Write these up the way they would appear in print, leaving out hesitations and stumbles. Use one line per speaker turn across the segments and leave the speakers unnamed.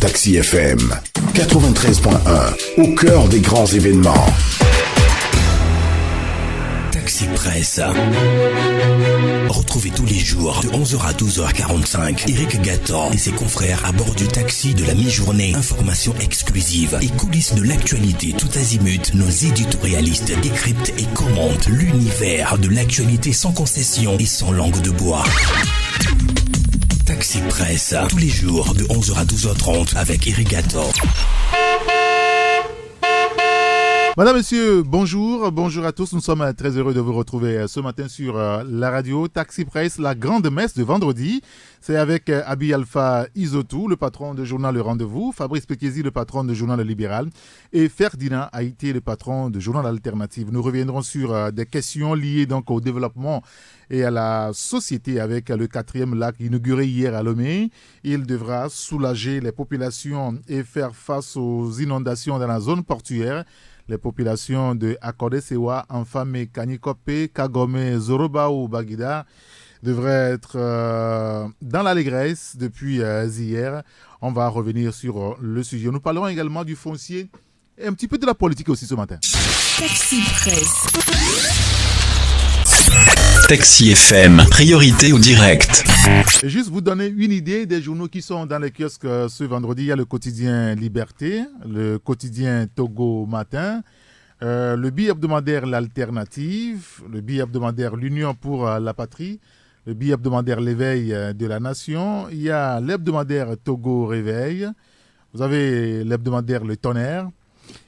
Taxi FM 93.1, au cœur des grands événements.
Taxi Presse. Retrouvez tous les jours de 11h à 12h45 Eric Gatan et ses confrères à bord du taxi de la mi-journée. Informations exclusives et coulisses de l'actualité tout azimut. Nos éditorialistes décryptent et commentent l'univers de l'actualité sans concession et sans langue de bois. Taxi Presse, tous les jours de 11h à 12h30 avec Eric Gatan.
Madame, Monsieur, bonjour à tous. Nous sommes très heureux de vous retrouver ce matin sur la radio Taxi Presse, la grande messe de vendredi. C'est avec Abi Alpha Isotou, le patron de journal Le Rendez-vous, Fabrice Pekézi, le patron de journal Le Libéral, et Ferdinand Haïté, le patron de journal Alternative. Nous reviendrons sur des questions liées donc au développement et à la société avec le 4e lac inauguré hier à Lomé. Il devra soulager les populations et faire face aux inondations dans la zone portuaire. Les populations de Akode-Sewa, Enfame, Kanikope, Kagome, Zoroba ou Bagida devraient être dans l'allégresse depuis hier. On va revenir sur le sujet. Nous parlerons également du foncier et un petit peu de la politique aussi ce matin.
Taxi Presse.
Taxi FM, priorité au direct.
Et juste vous donner une idée des journaux qui sont dans les kiosques ce vendredi. Il y a le quotidien Liberté, le quotidien Togo Matin, le bi-hebdomadaire L'Alternative, le bi-hebdomadaire L'Union pour la Patrie, le bi-hebdomadaire L'Éveil de la Nation. Il y a l'hebdomadaire Togo Réveil. Vous avez l'hebdomadaire Le Tonnerre.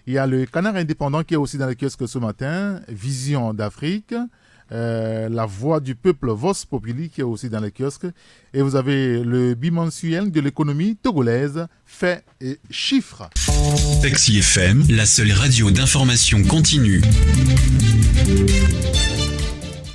Il y a le Canard Indépendant qui est aussi dans les kiosques ce matin, Vision d'Afrique. La voix du peuple Vox Populi qui est aussi dans les kiosques, et vous avez le bimensuel de l'économie togolaise, faits et chiffres.
Taxi FM, la seule radio d'information continue.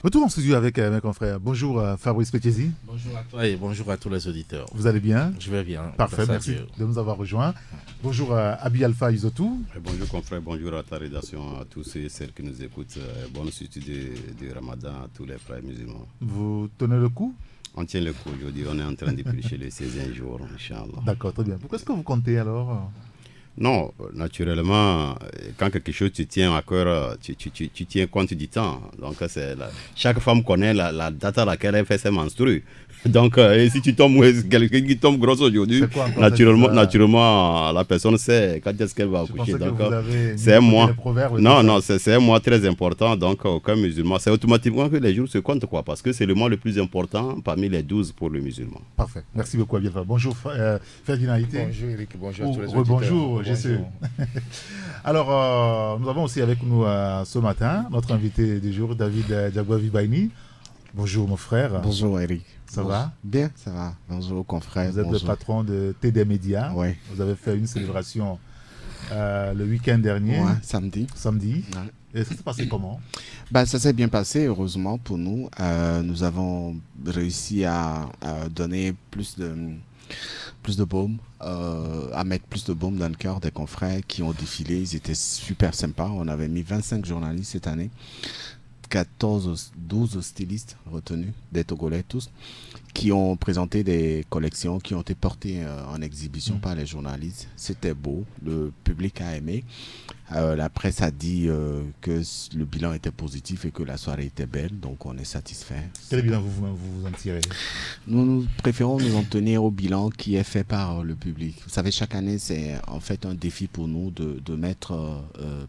Retour en studio avec mes confrères. Bonjour Fabrice Pekézi.
Bonjour à toi et bonjour à tous les auditeurs.
Vous allez bien?
Je vais bien.
Parfait, merci de nous avoir rejoints. Bonjour Abi Alpha Isotou.
Bonjour confrère, bonjour à ta rédaction, à tous et celles qui nous écoutent. Bonne suite du Ramadan à tous les frères musulmans.
Vous tenez le coup?
On tient le coup aujourd'hui, on est en train de prêcher le 16e jour, Inch'Allah.
D'accord, très bien. Pourquoi est-ce que vous comptez alors?
Non, naturellement, quand quelque chose te tient à cœur, tu tiens compte du temps. Donc, chaque femme connaît la date à laquelle elle fait ses menstrues. Donc, et si tu tombes, quelqu'un qui tombe grosse aujourd'hui, naturellement, la personne sait quand est-ce qu'elle va accoucher. Donc, c'est un mois. Non, c'est un mois très important. Donc, aucun musulman, c'est automatiquement que les jours se comptent, quoi, parce que c'est le mois le plus important parmi les 12 pour le musulman.
Parfait. Merci beaucoup, Abielfa. Bonjour, Ferdinand Haïté.
Bonjour, Eric. Bonjour à tous les auditeurs.
Bonjour, Jésus. Alors, nous avons aussi avec nous ce matin notre invité du jour, David Diagwavi Baini. Bonjour, mon frère.
Bonjour, Eric.
Ça va?
Bien, ça va. Bonjour, confrère.
Vous êtes le patron de TD Média.
Oui.
Vous avez fait une célébration le week-end dernier.
Ouais, samedi.
Ouais. Et ça s'est passé comment?
Ça s'est bien passé, heureusement pour nous. Nous avons réussi à donner plus de baume, à mettre plus de baume dans le cœur des confrères qui ont défilé. Ils étaient super sympas. On avait mis 25 journalistes cette année. 12 stylistes retenus, des Togolais tous, qui ont présenté des collections qui ont été portées en exhibition par les journalistes. C'était beau, le public a aimé. La presse a dit que le bilan était positif et que la soirée était belle, donc on est satisfait.
Quel bilan vous en tirez?
Nous préférons nous en tenir au bilan qui est fait par le public. Vous savez, chaque année, c'est en fait un défi pour nous de mettre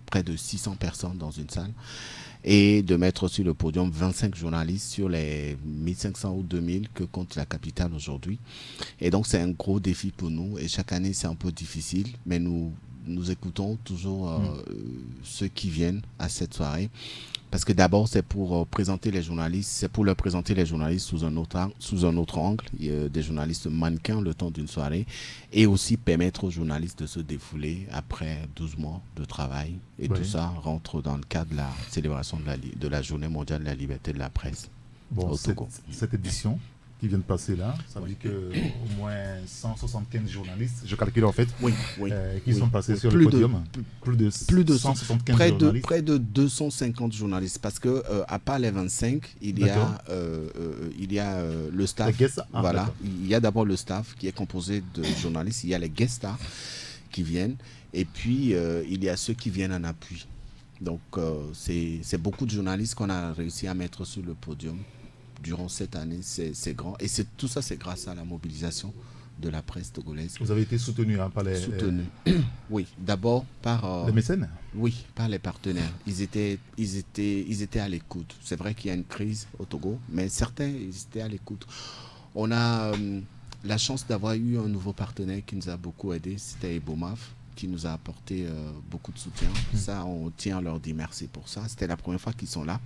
près de 600 personnes dans une salle et de mettre sur le podium 25 journalistes sur les 1500 ou 2000 que compte la capitale aujourd'hui. Et donc, c'est un gros défi pour nous. Et chaque année, c'est un peu difficile, mais nous écoutons toujours ceux qui viennent à cette soirée. Parce que d'abord, c'est pour présenter les journalistes, sous un autre angle, des journalistes mannequins le temps d'une soirée, et aussi permettre aux journalistes de se défouler après 12 mois de travail. Et tout ça rentre dans le cadre de la célébration de la Journée mondiale de la liberté de la presse.
Bon, cette édition, qui vient de passer là. Ça veut dire qu'au moins 175 journalistes, je calcule en fait, qui sont passés sur le podium. Plus de 175 journalistes.
Près de 250 journalistes. Parce que à part les 25, il y a le staff. Voilà. Il y a d'abord le staff qui est composé de journalistes. Il y a les guest stars qui viennent. Et puis, il y a ceux qui viennent en appui. Donc, c'est beaucoup de journalistes qu'on a réussi à mettre sur le podium durant cette année. C'est grand. Et tout ça, c'est grâce à la mobilisation de la presse togolaise.
Vous avez été soutenu par les...
Soutenu. Oui, d'abord par...
les mécènes.
Oui, par les partenaires. Ils étaient à l'écoute. C'est vrai qu'il y a une crise au Togo, mais certains, ils étaient à l'écoute. On a la chance d'avoir eu un nouveau partenaire qui nous a beaucoup aidé. C'était Ebomaf, qui nous a apporté beaucoup de soutien. Ça, on tient à leur dire merci pour ça. C'était la première fois qu'ils sont là.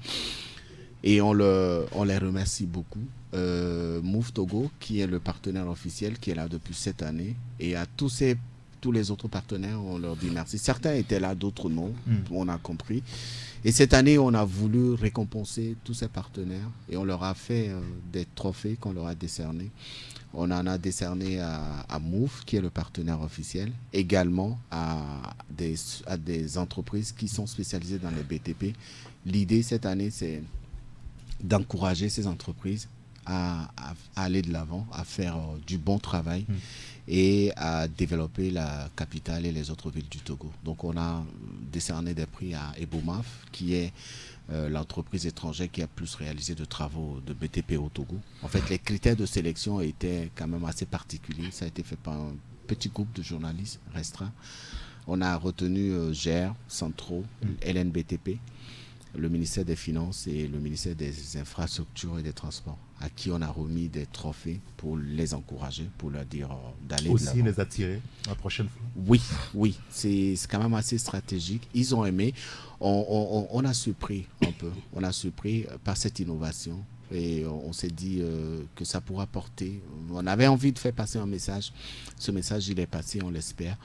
Et on les remercie beaucoup. Move Togo, qui est le partenaire officiel, qui est là depuis cette année. Et à tous les autres partenaires, on leur dit merci. Certains étaient là, d'autres non. On a compris. Et cette année, on a voulu récompenser tous ces partenaires. Et on leur a fait des trophées qu'on leur a décernés. On en a décerné à Move, qui est le partenaire officiel, également à des entreprises qui sont spécialisées dans les BTP. L'idée cette année, c'est d'encourager ces entreprises à aller de l'avant, à faire du bon travail et à développer la capitale et les autres villes du Togo. Donc on a décerné des prix à Ebomaf, qui est l'entreprise étrangère qui a plus réalisé de travaux de BTP au Togo. En fait, les critères de sélection étaient quand même assez particuliers. Ça a été fait par un petit groupe de journalistes restreints. On a retenu GER, Centro, LNBTP, le ministère des Finances et le ministère des Infrastructures et des Transports, à qui on a remis des trophées pour les encourager, pour leur dire d'aller
aussi
de l'avant.
les attirer la prochaine fois.
Oui, c'est quand même assez stratégique. Ils ont aimé. On a surpris un peu. On a surpris par cette innovation. Et on s'est dit que ça pourra porter. On avait envie de faire passer un message. Ce message, il est passé, on l'espère.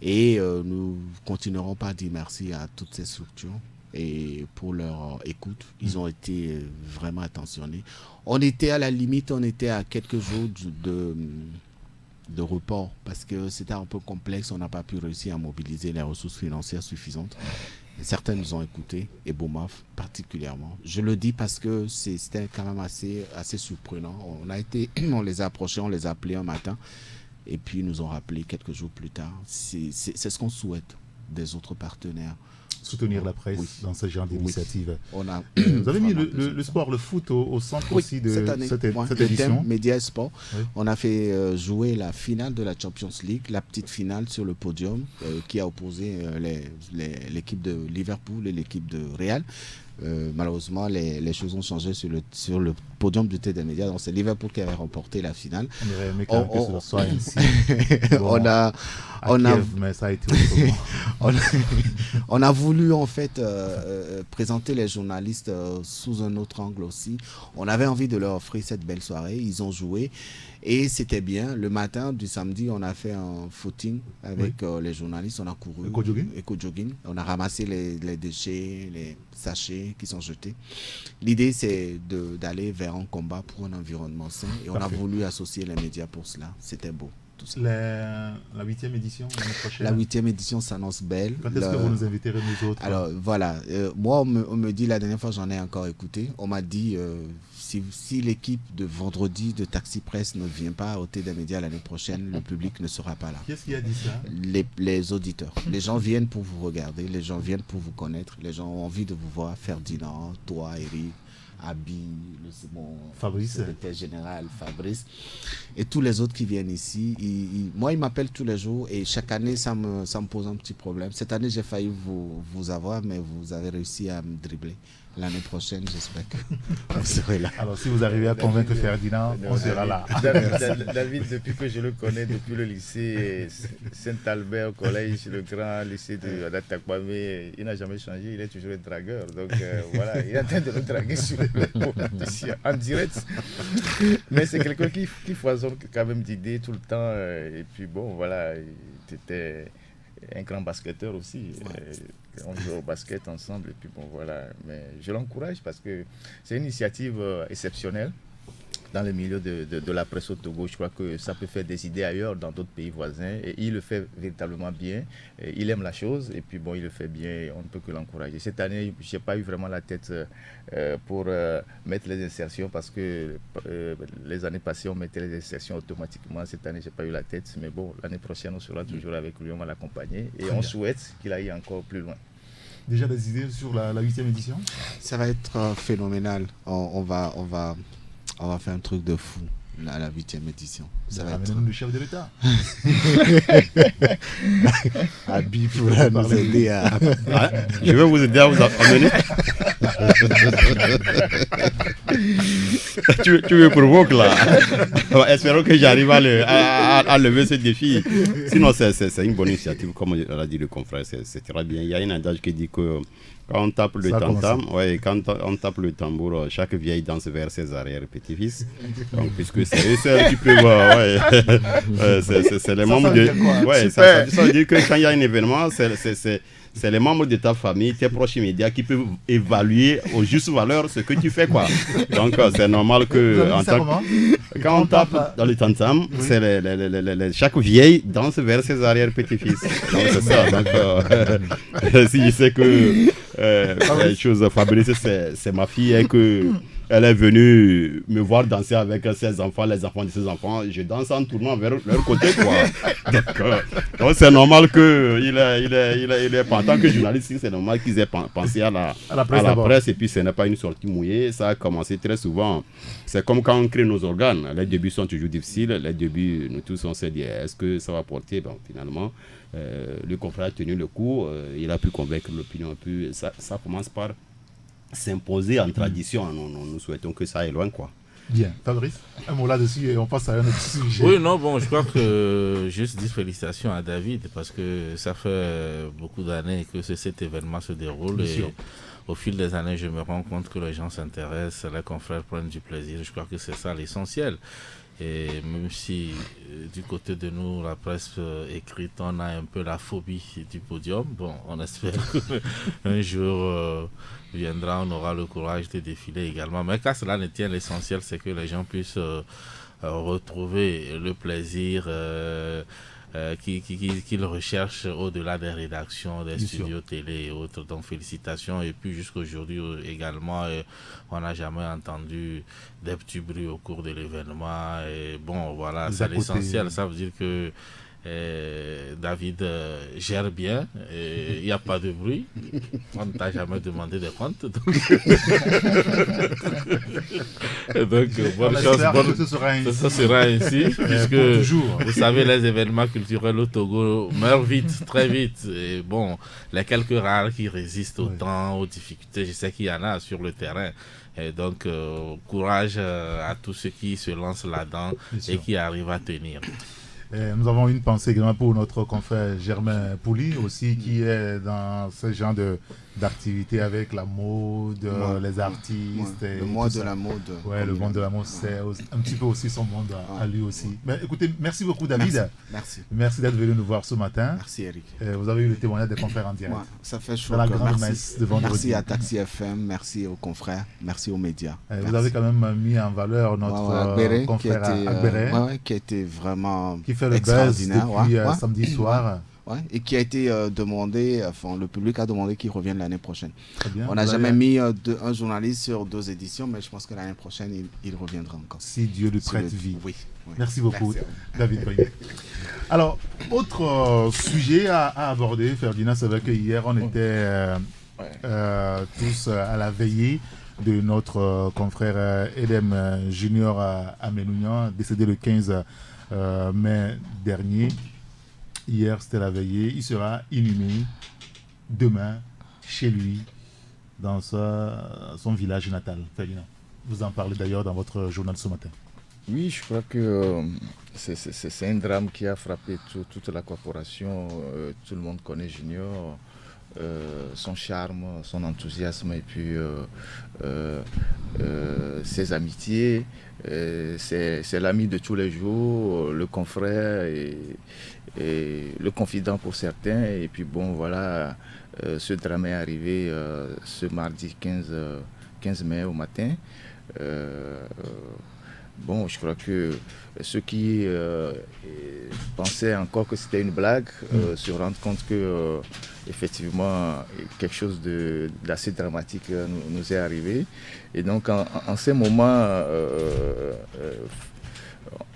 Et nous continuerons par dire merci à toutes ces structures et pour leur écoute. Ils ont été vraiment attentionnés. On était à la limite, on était à quelques jours de report parce que c'était un peu complexe. On n'a pas pu réussir à mobiliser les ressources financières suffisantes. Certains nous ont écoutés, et Bomaf particulièrement. Je le dis parce que c'était quand même assez surprenant. On les a approchés, on les a appelés un matin, et puis ils nous ont rappelé quelques jours plus tard. C'est ce qu'on souhaite des autres partenaires.
Soutenir la presse dans ce genre d'initiative.
Vous
avez mis le sport, le foot au centre aussi de cette édition.
Média et sport. On a fait jouer la finale de la Champions League, la petite finale sur le podium qui a opposé l'équipe de Liverpool et l'équipe de Real. Malheureusement, les choses ont changé sur le podium du thé des médias. Donc c'est Liverpool qui avait remporté la finale.
On aurait aimé que ce soit ainsi. Mais ça a été
on a voulu en fait présenter les journalistes sous un autre angle aussi. On avait envie de leur offrir cette belle soirée. Ils ont joué et c'était bien. Le matin du samedi, on a fait un footing avec les journalistes. On a couru. Éco-jogging. On a ramassé les déchets, les sachets qui sont jetés. L'idée, c'est d'aller vers un combat pour un environnement sain. Et on a voulu associer les médias pour cela. C'était beau.
La 8e édition l'année prochaine.
La 8e édition s'annonce belle.
Quand est-ce que vous nous inviterez nous autres?
Alors voilà, moi on me dit, la dernière fois j'en ai encore écouté, on m'a dit si l'équipe de vendredi de Taxi Presse ne vient pas au thé des médias l'année prochaine, le public ne sera pas là.
Qui est-ce qui a dit ça?
Les auditeurs. Les gens viennent pour vous regarder, les gens viennent pour vous connaître, les gens ont envie de vous voir. Ferdinand, toi, Eric, Abi, mon secrétaire général Fabrice et tous les autres qui viennent ici. Moi, ils m'appellent tous les jours et chaque année, ça me pose un petit problème. Cette année, j'ai failli vous avoir, mais vous avez réussi à me dribbler. L'année prochaine, j'espère que vous serez là.
Alors, si vous arrivez à convaitre Ferdinand, on sera là.
David, depuis que je le connais, depuis le lycée Saint-Albert, collège, le grand lycée de Takwame, il n'a jamais changé, il est toujours un dragueur. Donc voilà, il est en train de le draguer sur en direct. Mais c'est quelqu'un qui foisonne quand même d'idées tout le temps. Et puis bon, voilà, il était un grand basketteur aussi. On joue au basket ensemble et puis bon voilà. Mais je l'encourage parce que c'est une initiative exceptionnelle. dans le milieu de la presse au Togo. Je crois que ça peut faire des idées ailleurs, dans d'autres pays voisins. Et il le fait véritablement bien. Et il aime la chose et puis bon, il le fait bien et on ne peut que l'encourager. Cette année, je n'ai pas eu vraiment la tête pour mettre les insertions parce que les années passées, on mettait les insertions automatiquement. Cette année, je n'ai pas eu la tête. Mais bon, l'année prochaine, on sera toujours avec lui, on va l'accompagner. Et on souhaite qu'il aille encore plus loin.
Déjà des idées sur la 8e édition?
Ça va être phénoménal. On va faire un truc de fou à la 8e édition. Ça va être
le chef de l'État.
Abi pourra nous aider à...
Je vais vous aider à vous amener. tu me provoques là. Espérons que j'arrive à lever ce défi. Sinon, c'est une bonne initiative, comme l'a dit le confrère, c'est très bien. Il y a un adage qui dit que quand on tape le tam-tam, quand on tape le tambour, chaque vieille danse vers ses arrière-petits-fils. Donc, puisque c'est eux seuls qui peuvent. C'est les membres de. Ça veut dire que quand il y a un événement, c'est les membres de ta famille, tes proches immédiats qui peuvent évaluer aux justes valeurs ce que tu fais, quoi. Donc, c'est normal que. Quand on tape dans le tam-tam, c'est chaque vieille danse vers ses arrière-petits-fils. Donc, c'est ça. Donc, si je sais que. La chose, Fabrice, c'est ma fille et que elle est venue me voir danser avec ses enfants, les enfants de ses enfants. Je danse en tournant vers leur côté, quoi. Donc c'est normal qu'il est, en tant que journaliste, c'est normal qu'ils aient pensé à la presse. Et puis ce n'est pas une sortie mouillée. Ça a commencé très souvent. C'est comme quand on crée nos organes. Les débuts sont toujours difficiles. Les débuts, nous tous, on s'est dit, est-ce que ça va porter? Bon, finalement, le confrère a tenu le coup. Il a pu convaincre l'opinion. Ça commence par s'imposer en tradition. Nous souhaitons que ça aille loin, quoi.
Bien. Fabrice, un mot là-dessus et on passe à un autre sujet.
Oui, non, bon, je crois que juste dire félicitations à David parce que ça fait beaucoup d'années que cet événement se déroule. Bien sûr. Au fil des années, je me rends compte que les gens s'intéressent, les confrères prennent du plaisir. Je crois que c'est ça l'essentiel. Et même si du côté de nous, la presse écrite, on a un peu la phobie du podium, bon, on espère qu'un jour viendra, on aura le courage de défiler également. Mais qu'à cela ne tient, l'essentiel, c'est que les gens puissent retrouver le plaisir qu'ils recherchent au-delà des rédactions, des studios télé et autres. Donc félicitations. Et puis jusqu'aujourd'hui également, on n'a jamais entendu des petits bruits au cours de l'événement. Et bon, voilà, c'est l'essentiel. Ça veut dire que David gère bien, il n'y a pas de bruit, on ne t'a jamais demandé de compte. Donc bonne chance, ça sera ainsi, puisque vous savez, les événements culturels au Togo meurent vite, très vite. Et bon, les quelques rares qui résistent au temps, aux difficultés, je sais qu'il y en a sur le terrain. Et donc, courage à tous ceux qui se lancent là-dedans et qui arrivent à tenir.
Nous avons une pensée également pour notre confrère Germain Pouli aussi, qui est dans ce genre d'activité avec la mode, les artistes.
Le mois de la mode.
Oui, le monde de la mode, c'est un petit peu aussi son monde à lui aussi. Mais écoutez, merci beaucoup David. Merci d'être venu nous voir ce matin.
Merci Eric.
Vous avez eu le témoignage des confrères en direct.
Ça fait chaud.
La grande messe de vendredi.
Merci à Taxi FM, merci aux confrères, merci aux médias.
Vous avez quand même mis en valeur notre confrère Agbere,
qui a été vraiment
qui fait le buzz depuis samedi soir.
Ouais, et qui a été demandé, le public a demandé qu'il revienne l'année prochaine. On n'a jamais mis un journaliste sur 2 éditions, mais je pense que l'année prochaine, il reviendra encore.
Si Dieu lui prête vie.
Oui.
Merci beaucoup, David Boyer. Alors, autre sujet à aborder, Ferdinand, c'est vrai que hier, on était tous à la veillée de notre confrère Edem Junior à Ménounian, décédé le 15 mai dernier. Hier, c'était la veillée. Il sera inhumé demain chez lui, dans son village natal. Ferdinand, vous en parlez d'ailleurs dans votre journal ce matin.
Oui, je crois que c'est un drame qui a frappé toute la corporation. Tout le monde connaît Junior, son charme, son enthousiasme et puis ses amitiés. C'est l'ami de tous les jours, le confrère et le confident pour certains. Et puis bon, voilà, ce drame est arrivé ce mardi 15 mai au matin. bon, je crois que ceux qui pensaient encore que c'était une blague se rendent compte que effectivement quelque chose d'assez dramatique nous est arrivé. Et donc en ces moments,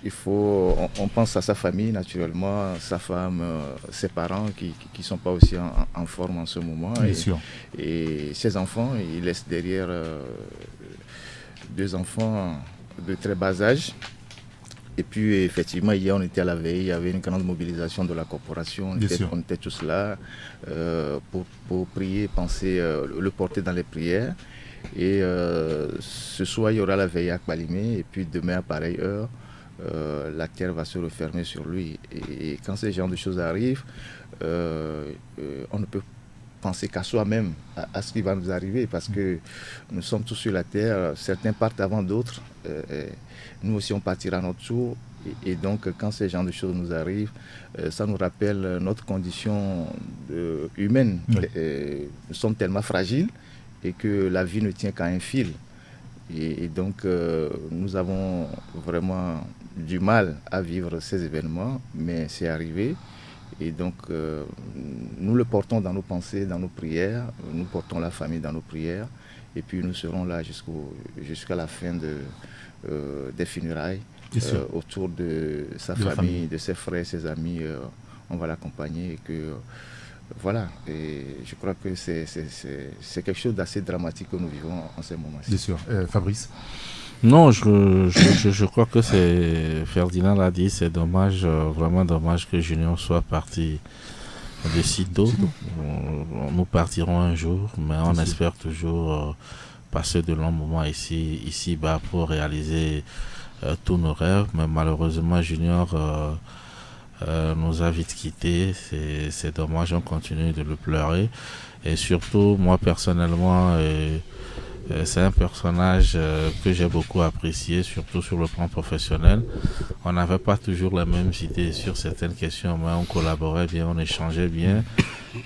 on pense à sa famille naturellement, sa femme, ses parents qui ne sont pas aussi en forme en ce moment.
Bien sûr.
Et ses enfants, il laisse derrière 2 enfants de très bas âge. Et puis effectivement, hier on était à la veille, il y avait une grande mobilisation de la corporation, on était tous là pour prier, penser, le porter dans les prières. Et ce soir, il y aura la veille à Kbalimé, et puis demain à pareille heure, la terre va se refermer sur lui. Et quand ce genre de choses arrivent, on ne peut penser qu'à soi-même, à ce qui va nous arriver, parce que nous sommes tous sur la terre, certains partent avant d'autres, nous aussi on partira à notre tour, et donc quand ce genre de choses nous arrivent, ça nous rappelle notre condition humaine. Oui. Nous sommes tellement fragiles et que la vie ne tient qu'à un fil, et donc nous avons vraiment du mal à vivre ces événements, mais c'est arrivé. Et donc, nous le portons dans nos pensées, dans nos prières, nous portons la famille dans nos prières, et puis nous serons là jusqu'à la fin des funérailles, autour de sa famille, de ses frères, ses amis. On va l'accompagner, et que voilà. Et je crois que c'est quelque chose d'assez dramatique que nous vivons en ce moment-ci.
Bien sûr. Fabrice?
Non, je crois que Ferdinand l'a dit, c'est dommage, vraiment dommage que Junior soit parti de si tôt. Nous partirons un jour, mais on espère toujours passer de longs moments ici-bas pour réaliser tous nos rêves. Mais malheureusement, Junior nous a vite quittés. C'est dommage, on continue de le pleurer. Et surtout, moi personnellement, c'est un personnage que j'ai beaucoup apprécié, surtout sur le plan professionnel. On n'avait pas toujours les mêmes idées sur certaines questions, mais on collaborait bien, on échangeait bien.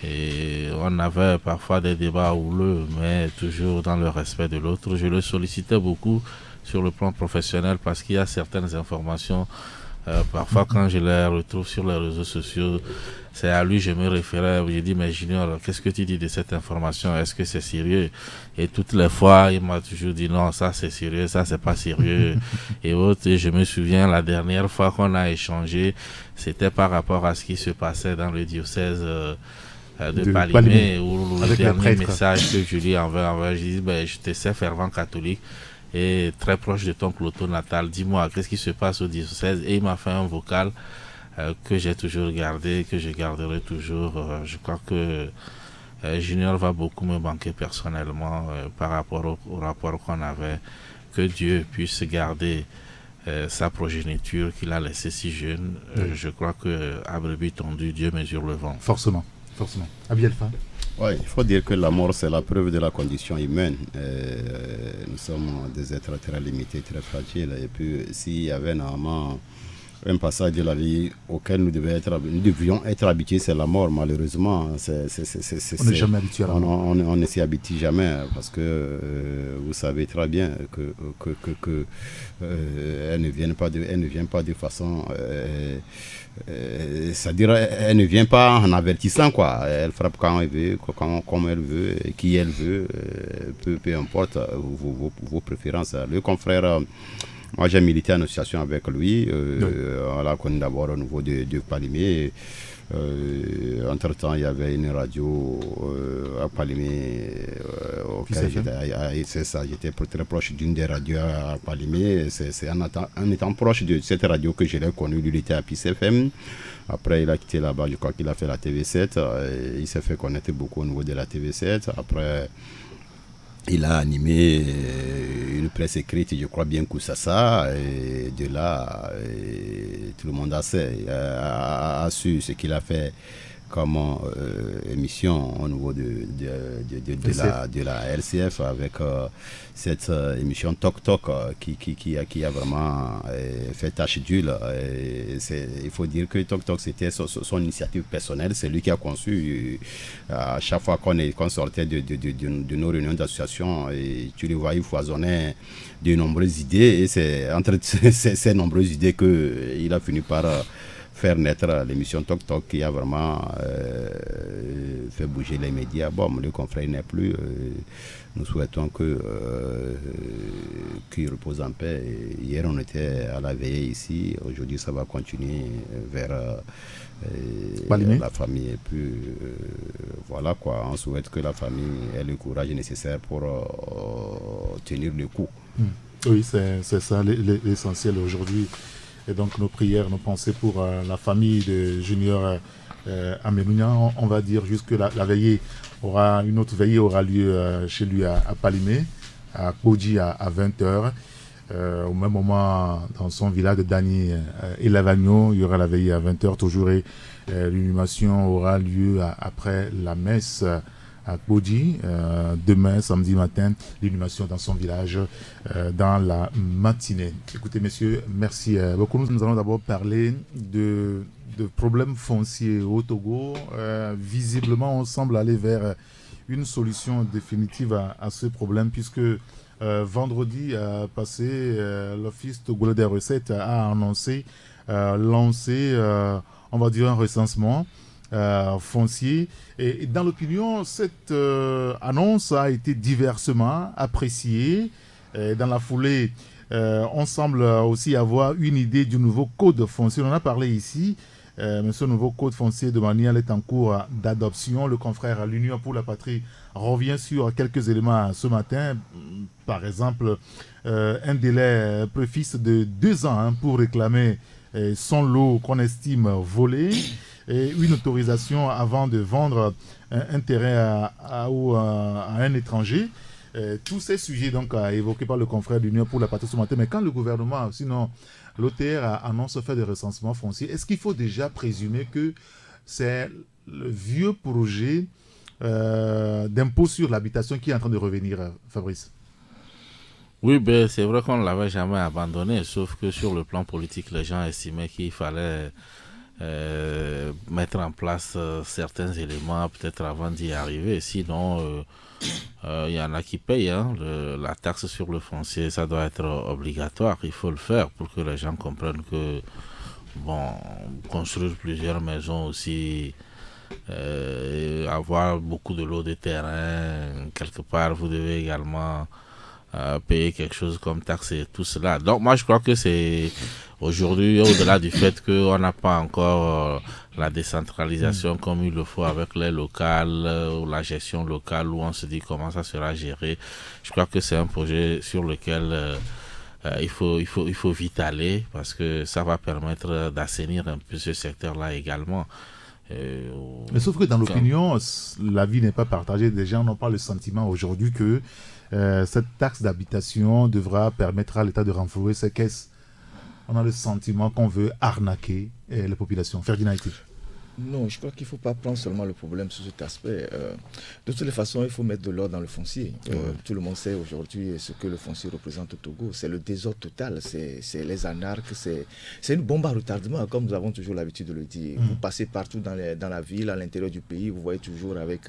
Et on avait parfois des débats houleux, mais toujours dans le respect de l'autre. Je le sollicitais beaucoup sur le plan professionnel parce qu'il y a certaines informations. Parfois, quand je les retrouve sur les réseaux sociaux, c'est à lui que je me référais. Je dis, mais Junior, qu'est-ce que tu dis de cette information? Est-ce que c'est sérieux? Et toutes les fois, il m'a toujours dit, non, ça c'est sérieux, ça c'est pas sérieux. Et autres, et je me souviens, la dernière fois qu'on a échangé, c'était par rapport à ce qui se passait dans le diocèse de Palimé, où le dernier message que je lui envoie, je dis, ben, je te sais fervent catholique et très proche de ton cloton natal, dis-moi, qu'est-ce qui se passe au diocèse? Et il m'a fait un vocal que j'ai toujours gardé, que je garderai toujours. Je crois que Junior va beaucoup me manquer personnellement par rapport au rapport qu'on avait. Que Dieu puisse garder sa progéniture qu'il a laissée si jeune. Je crois que à brebis tondue, Dieu mesure le vent.
Forcément. Abi Alpha?
Oui, il faut dire que la mort, c'est la preuve de la condition humaine. Nous sommes des êtres très limités, très fragiles. Et puis, s'il y avait normalement un passage de la vie auquel nous devions être habitués, c'est la mort. Malheureusement,
on n'est jamais habitué à la mort.
On ne s'y habitue jamais parce que vous savez très bien que elle ne vient pas de façon... c'est-à-dire elle ne vient pas en avertissant, quoi. Elle frappe quand elle veut, comme elle veut, qui elle veut, peu importe vos préférences. Le confrère, moi j'ai milité en association avec lui, on l'a connu d'abord au niveau de Palimé. Entre-temps, il y avait une radio à Palimé, j'étais très proche d'une des radios à Palimé. C'est en étant proche de cette radio que je l'ai connu. Lui, il était à PIS FM. Après, il a quitté là-bas, je crois qu'il a fait la TV7. Il s'est fait connaître beaucoup au niveau de la TV7. Après, il a animé une presse écrite, je crois bien, Koussassa, et de là, tout le monde a su ce qu'il a fait comme émission au niveau de la RCF avec cette émission Toc Toc qui a vraiment fait tache d'huile. Il faut dire que Toc Toc, c'était son initiative personnelle. C'est lui qui a conçu. À chaque fois qu'on sortait de nos réunions d'association, et tu les voyais foisonner de nombreuses idées. Et c'est entre ces nombreuses idées qu'il a fini par faire naître l'émission Toc Toc qui a vraiment fait bouger les médias. Bon, le confrère n'est plus. Nous souhaitons qu'il repose en paix. Hier, on était à la veillée ici. Aujourd'hui, ça va continuer vers la famille. Et puis, voilà quoi. On souhaite que la famille ait le courage nécessaire pour tenir le coup.
Oui, c'est ça l'essentiel aujourd'hui. Et donc nos prières, nos pensées pour la famille de Junior Amémounia. On va dire juste que la veillée une autre veillée aura lieu chez lui à Palimé, à Kodji à 20h. Au même moment, dans son village de Dani et Lavagno, il y aura la veillée à 20h toujours. Et l'inhumation aura lieu après la messe à Kodji. Demain, samedi matin, l'inhumation dans son village dans la matinée. Écoutez, messieurs, merci beaucoup. Nous allons d'abord parler de problèmes fonciers au Togo. Visiblement, on semble aller vers une solution définitive à ce problème puisque vendredi passé, l'Office togolais des recettes a annoncé lancer, on va dire, un recensement foncier. Et dans l'opinion, cette annonce a été diversement appréciée. Dans la foulée, on semble aussi avoir une idée du nouveau code foncier. On en a parlé ici. Mais ce nouveau code foncier de manière est en cours d'adoption. Le confrère à l'Union pour la Patrie revient sur quelques éléments ce matin. Par exemple, un délai préfixe de 2 ans pour réclamer son lot qu'on estime volé et une autorisation avant de vendre un terrain à un étranger. Tous ces sujets donc évoqués par le confrère de l'Union pour la Patrie ce matin. Mais quand le gouvernement, sinon l'OTR annonce faire des recensements fonciers, est-ce qu'il faut déjà présumer que c'est le vieux projet d'impôt sur l'habitation qui est en train de revenir, Fabrice?
Oui, ben, c'est vrai qu'on ne l'avait jamais abandonné, sauf que sur le plan politique, les gens estimaient qu'il fallait mettre en place certains éléments peut-être avant d'y arriver. Sinon, il y en a qui payent. La taxe sur le foncier, ça doit être obligatoire. Il faut le faire pour que les gens comprennent que construire plusieurs maisons aussi, avoir beaucoup de lots de terrain, quelque part, vous devez également payer quelque chose comme taxe et tout cela. Donc moi je crois que c'est aujourd'hui, au-delà du fait qu'on n'a pas encore la décentralisation comme il le faut avec les locales ou la gestion locale où on se dit comment ça sera géré, je crois que c'est un projet sur lequel il faut vite aller parce que ça va permettre d'assainir un peu ce secteur-là également.
Mais sauf que dans l'opinion, l'avis n'est pas partagé. Les gens n'ont pas le sentiment aujourd'hui que cette taxe d'habitation devra permettre à l'État de renflouer ses caisses. On a le sentiment qu'on veut arnaquer les populations. Ferdinand Haïti.
Non, je crois qu'il ne faut pas prendre seulement le problème sur cet aspect. De toutes les façons, il faut mettre de l'ordre dans le foncier. Tout le monde sait aujourd'hui ce que le foncier représente au Togo. C'est le désordre total, c'est les anarques, c'est une bombe à retardement, comme nous avons toujours l'habitude de le dire. Vous passez partout dans la ville, à l'intérieur du pays, vous voyez toujours avec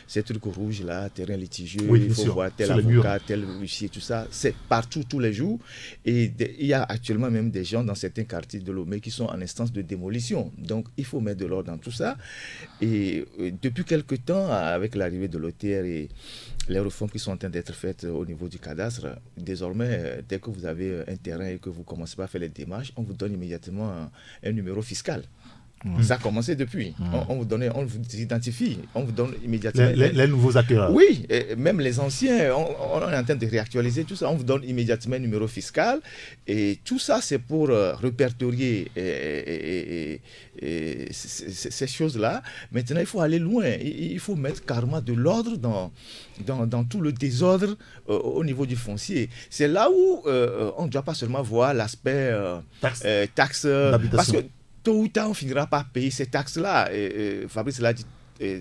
ces trucs rouges là, terrain litigieux, il faut voir tel avocat, tel huissier, tout ça. C'est partout, tous les jours. Et il y a actuellement même des gens dans certains quartiers de Lomé qui sont en instance de démolition. Donc, il faut mettre de l'ordre dans tout ça. Et depuis quelque temps, avec l'arrivée de l'OTR et les réformes qui sont en train d'être faites au niveau du cadastre, désormais, dès que vous avez un terrain et que vous commencez pas à faire les démarches, on vous donne immédiatement un numéro fiscal. Ça a commencé depuis. On vous identifie, on vous donne immédiatement.
Les nouveaux acquéreurs.
Oui, et même les anciens, on est en train de réactualiser tout ça. On vous donne immédiatement un numéro fiscal. Et tout ça, c'est pour répertorier ces choses-là. Maintenant, il faut aller loin. Il faut mettre carrément de l'ordre dans tout le désordre au niveau du foncier. C'est là où on ne doit pas seulement voir l'aspect taxe
d'habitation.
Parce que tôt ou tard, on finira par payer ces taxes-là. Fabrice l'a dit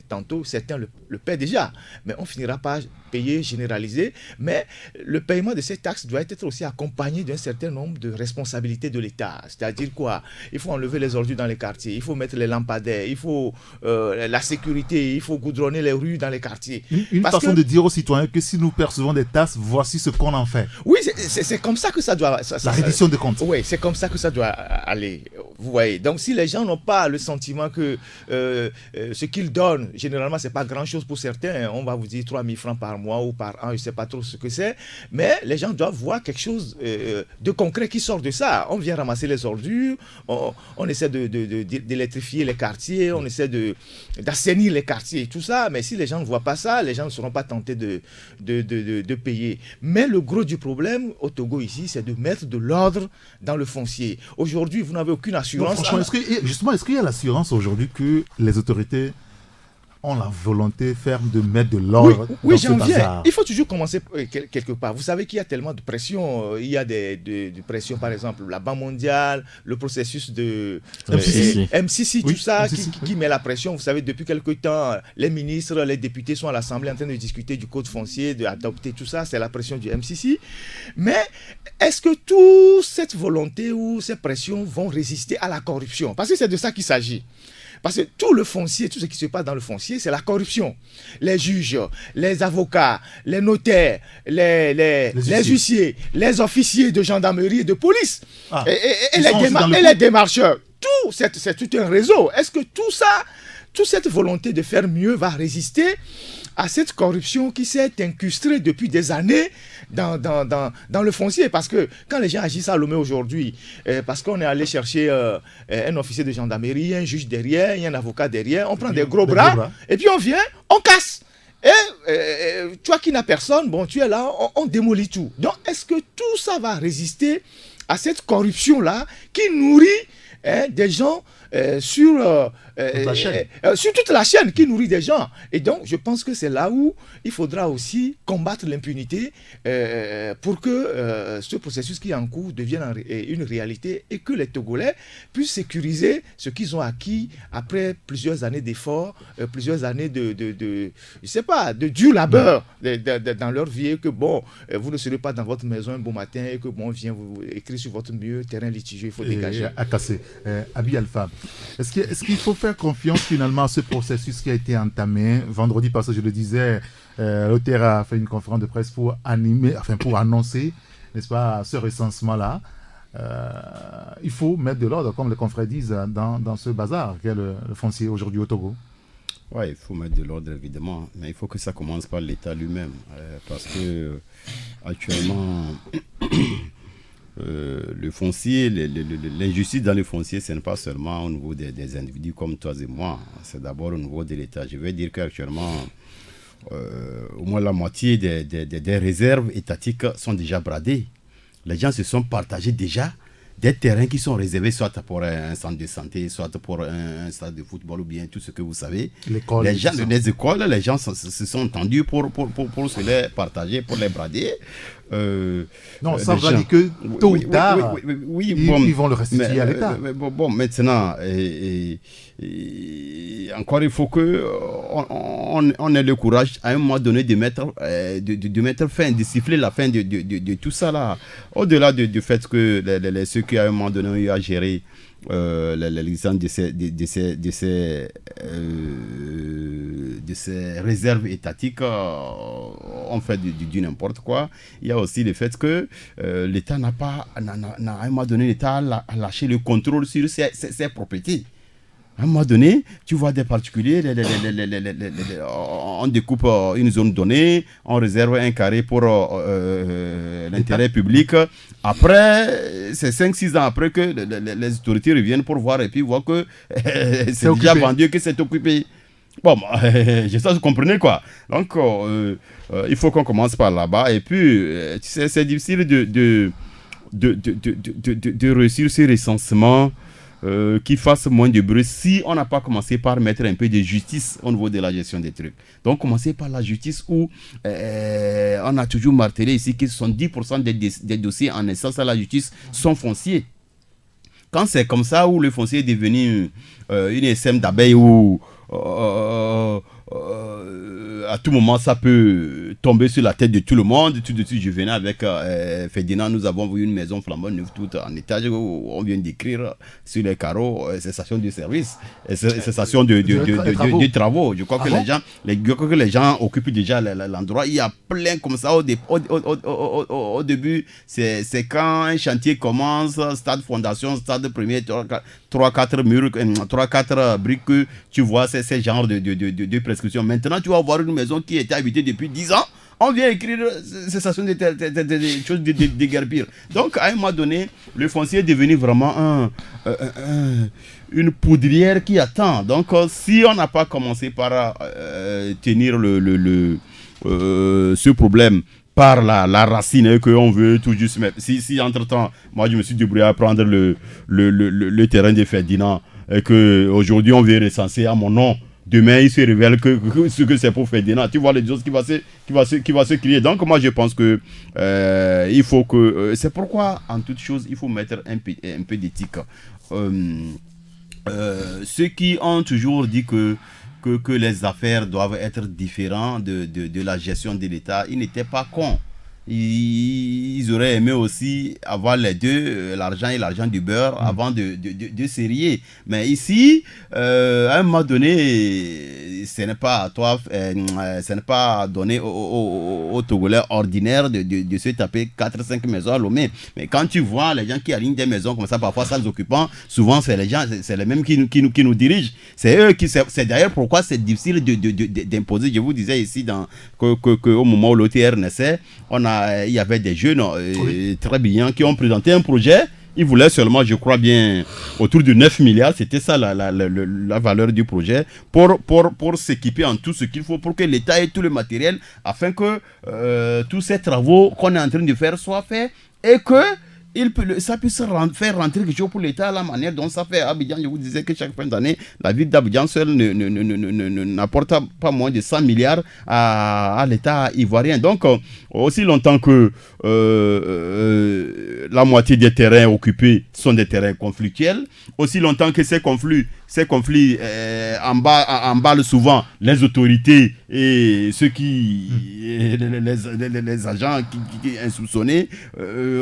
tantôt, certains le paient déjà, mais on finira par payer, généraliser. Mais le paiement de ces taxes doit être aussi accompagné d'un certain nombre de responsabilités de l'État. C'est-à-dire quoi? Il faut enlever les ordures dans les quartiers, il faut mettre les lampadaires, il faut la sécurité, il faut goudronner les rues dans les quartiers.
Une façon de dire aux citoyens que si nous percevons des taxes, voici ce qu'on en fait.
Oui, c'est comme ça que ça doit...
La reddition de comptes.
Oui, c'est comme ça que ça doit aller. Vous voyez. Donc si les gens n'ont pas le sentiment que ce qu'ils donnent, généralement, ce n'est pas grand-chose pour certains. On va vous dire 3 000 francs par mois ou par an, je ne sais pas trop ce que c'est. Mais les gens doivent voir quelque chose de concret qui sort de ça. On vient ramasser les ordures, on essaie d'électrifier les quartiers, on essaie d'assainir les quartiers, tout ça. Mais si les gens ne voient pas ça, les gens ne seront pas tentés de payer. Mais le gros du problème au Togo ici, c'est de mettre de l'ordre dans le foncier. Aujourd'hui, vous n'avez aucune assurance.
Non, franchement, est-ce qu'il y a l'assurance aujourd'hui que les autorités ont la volonté ferme de mettre de l'ordre dans ce bazar?
Il faut toujours commencer quelque part. Vous savez qu'il y a tellement de pression. Il y a des pressions, par exemple, la Banque mondiale, le processus de MCC, tout ça, qui met la pression. Vous savez, depuis quelque temps, les ministres, les députés sont à l'Assemblée en train de discuter du code foncier, d'adopter tout ça. C'est la pression du MCC. Mais est-ce que toute cette volonté ou ces pressions vont résister à la corruption? Parce que c'est de ça qu'il s'agit. Parce que tout le foncier, tout ce qui se passe dans le foncier, c'est la corruption. Les juges, les avocats, les notaires, les huissiers, les officiers de gendarmerie et de police, et les démarcheurs. Tout, c'est tout un réseau. Est-ce que tout ça, toute cette volonté de faire mieux va résister à cette corruption qui s'est incrustée depuis des années dans le foncier? Parce que quand les gens agissent à Lomé aujourd'hui, parce qu'on est allé chercher un officier de gendarmerie, un juge derrière, un avocat derrière, on prend des gros bras, et puis on vient, on casse. Et toi qui n'as personne, bon, tu es là, on démolit tout. Donc, est-ce que tout ça va résister à cette corruption-là qui nourrit des gens sur toute la chaîne qui nourrit des gens. Et donc, je pense que c'est là où il faudra aussi combattre l'impunité pour que ce processus qui est en cours devienne une réalité et que les Togolais puissent sécuriser ce qu'ils ont acquis après plusieurs années d'efforts, plusieurs années de dur labeur dans leur vie, et que bon, vous ne serez pas dans votre maison un beau matin et que bon, on vient vous écrire sur votre mur, terrain litigieux, il faut dégager.
À casser. Abi Alpha, est-ce qu'il faut faire confiance finalement à ce processus qui a été entamé vendredi passé? Je le disais, l'auteur a fait une conférence de presse pour annoncer, n'est-ce pas, ce recensement-là. Il faut mettre de l'ordre, comme les confrères disent, dans ce bazar qu'est le foncier aujourd'hui au Togo.
Oui, il faut mettre de l'ordre évidemment, mais il faut que ça commence par l'État lui-même, parce que actuellement le foncier, l'injustice dans le foncier, ce n'est pas seulement au niveau des individus comme toi et moi, c'est d'abord au niveau de l'État. Je vais dire qu'actuellement, au moins la moitié des réserves étatiques sont déjà bradées. Les gens se sont partagés déjà des terrains qui sont réservés soit pour un centre de santé, soit pour un stade de football ou bien tout ce que vous savez. Les écoles, les gens se sont entendus pour se les partager, pour les brader.
Non, ça veut dire que tôt ou tard, ils vont le restituer à l'État.
Bon, maintenant, encore il faut qu'on ait le courage à un moment donné de mettre fin, de siffler la fin de tout ça là. Au-delà du fait que ceux qui à un moment donné ont eu à gérer l'exemple de ces réserves étatiques ont fait du n'importe quoi. Il y a aussi le fait que l'État n'a à un moment donné, l'État a lâché le contrôle sur ses propriétés. À un moment donné, tu vois des particuliers, on découpe une zone donnée, on réserve un carré pour l'intérêt public. Après, c'est 5-6 ans après que les autorités reviennent pour voir et puis voir que c'est déjà vendu, que c'est occupé. Bon, j'espère que vous comprenez quoi. Donc, il faut qu'on commence par là-bas. Et puis, tu sais, c'est difficile de réussir ce recensement qui fasse moins de bruit si on n'a pas commencé par mettre un peu de justice au niveau de la gestion des trucs. Donc, commencer par la justice où on a toujours martelé ici que 70% des dossiers en essence à la justice sont fonciers. Quand c'est comme ça, où le foncier est devenu une SM d'abeilles, où à tout moment ça peut tomber sur la tête de tout le monde. Tout de suite, je venais avec Ferdinand, nous avons vu une maison flambant neuve toute en étage où on vient d'écrire sur les carreaux cessation du service, cessation de travaux. Je crois que les gens occupent déjà l'endroit. Il y a plein comme ça au début. C'est quand un chantier commence, stade fondation, stade premier, 3-4 murs, 3-4 briques que tu vois ces genres de prescriptions. Maintenant, tu vas voir une maison qui était habitée depuis 10 ans. On vient écrire cessation des choses de déguerpir. Donc, à un moment donné, le foncier est devenu vraiment une poudrière qui attend. Donc, si on n'a pas commencé par tenir ce problème par la racine qu'on veut tout juste mettre. Si entre-temps, moi je me suis débrouillé à prendre le terrain de Ferdinand et qu'aujourd'hui on veut recenser à mon nom, demain il se révèle que c'est pour Ferdinand. Tu vois les choses qui va se créer. Donc moi je pense que il faut que... c'est pourquoi en toute chose il faut mettre un peu d'éthique. Ceux qui ont toujours dit que les affaires doivent être différentes de la gestion de l'État, ils n'étaient pas cons. Ils auraient aimé aussi avoir les deux, l'argent et l'argent du beurre, avant de se rier. Mais ici, à un moment donné, ce n'est pas à toi, ce n'est pas donné aux Togolais ordinaires de se taper 4-5 maisons à Lomé. Mais quand tu vois les gens qui alignent des maisons comme ça, parfois sans occupants, souvent c'est les gens, c'est les mêmes qui nous dirigent. C'est eux c'est d'ailleurs pourquoi c'est difficile d'imposer. Je vous disais ici qu'au moment où l'OTR naissait, il y avait des jeunes très brillants qui ont présenté un projet. Ils voulaient seulement, je crois bien, autour de 9 milliards. C'était ça la valeur du projet pour s'équiper en tout ce qu'il faut pour que l'État ait tout le matériel afin que tous ces travaux qu'on est en train de faire soient faits et que ça puisse faire rentrer quelque chose pour l'État à la manière dont ça fait. Abidjan, je vous disais que chaque fin d'année, la ville d'Abidjan seule n'apporte pas moins de 100 milliards à l'État ivoirien. Donc, aussi longtemps que la moitié des terrains occupés sont des terrains conflictuels, aussi longtemps que ces conflits emballent souvent les autorités et ceux les agents qui insoupçonnés,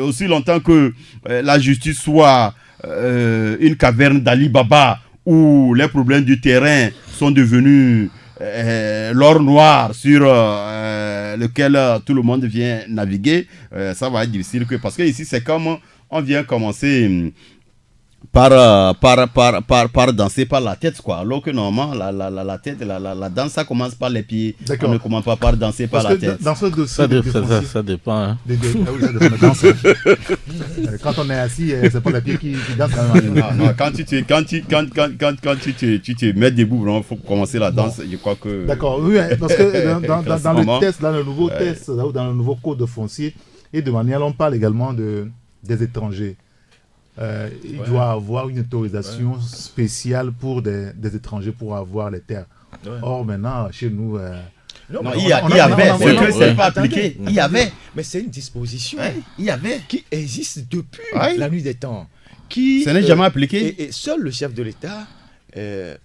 aussi longtemps que la justice soit une caverne d'Ali Baba où les problèmes du terrain sont devenus l'or noir sur lequel tout le monde vient naviguer, ça va être difficile parce que ici c'est comme on vient commencer par danser par la tête, quoi. Alors que normalement la tête, la danse, ça commence par les pieds. D'accord. On ne commence pas par danser par la tête.
Dans ce dossier,
ça dépend. Hein.
Quand on est assis, c'est pas les pieds qui dansent.
Non, quand tu te mets debout, il faut commencer la danse. Je crois que.
D'accord, oui, parce que dans le test, dans le nouveau test, dans le nouveau code de foncier et de manière, on parle également des étrangers. Il doit avoir une autorisation spéciale pour des étrangers pour avoir les terres. Or, maintenant, chez nous...
il y avait, c'est que c'est pas appliqué. Il y avait.
Mais c'est une disposition
qui
existe depuis la nuit des temps.
Ça n'est jamais appliqué.
Et seul le chef de l'État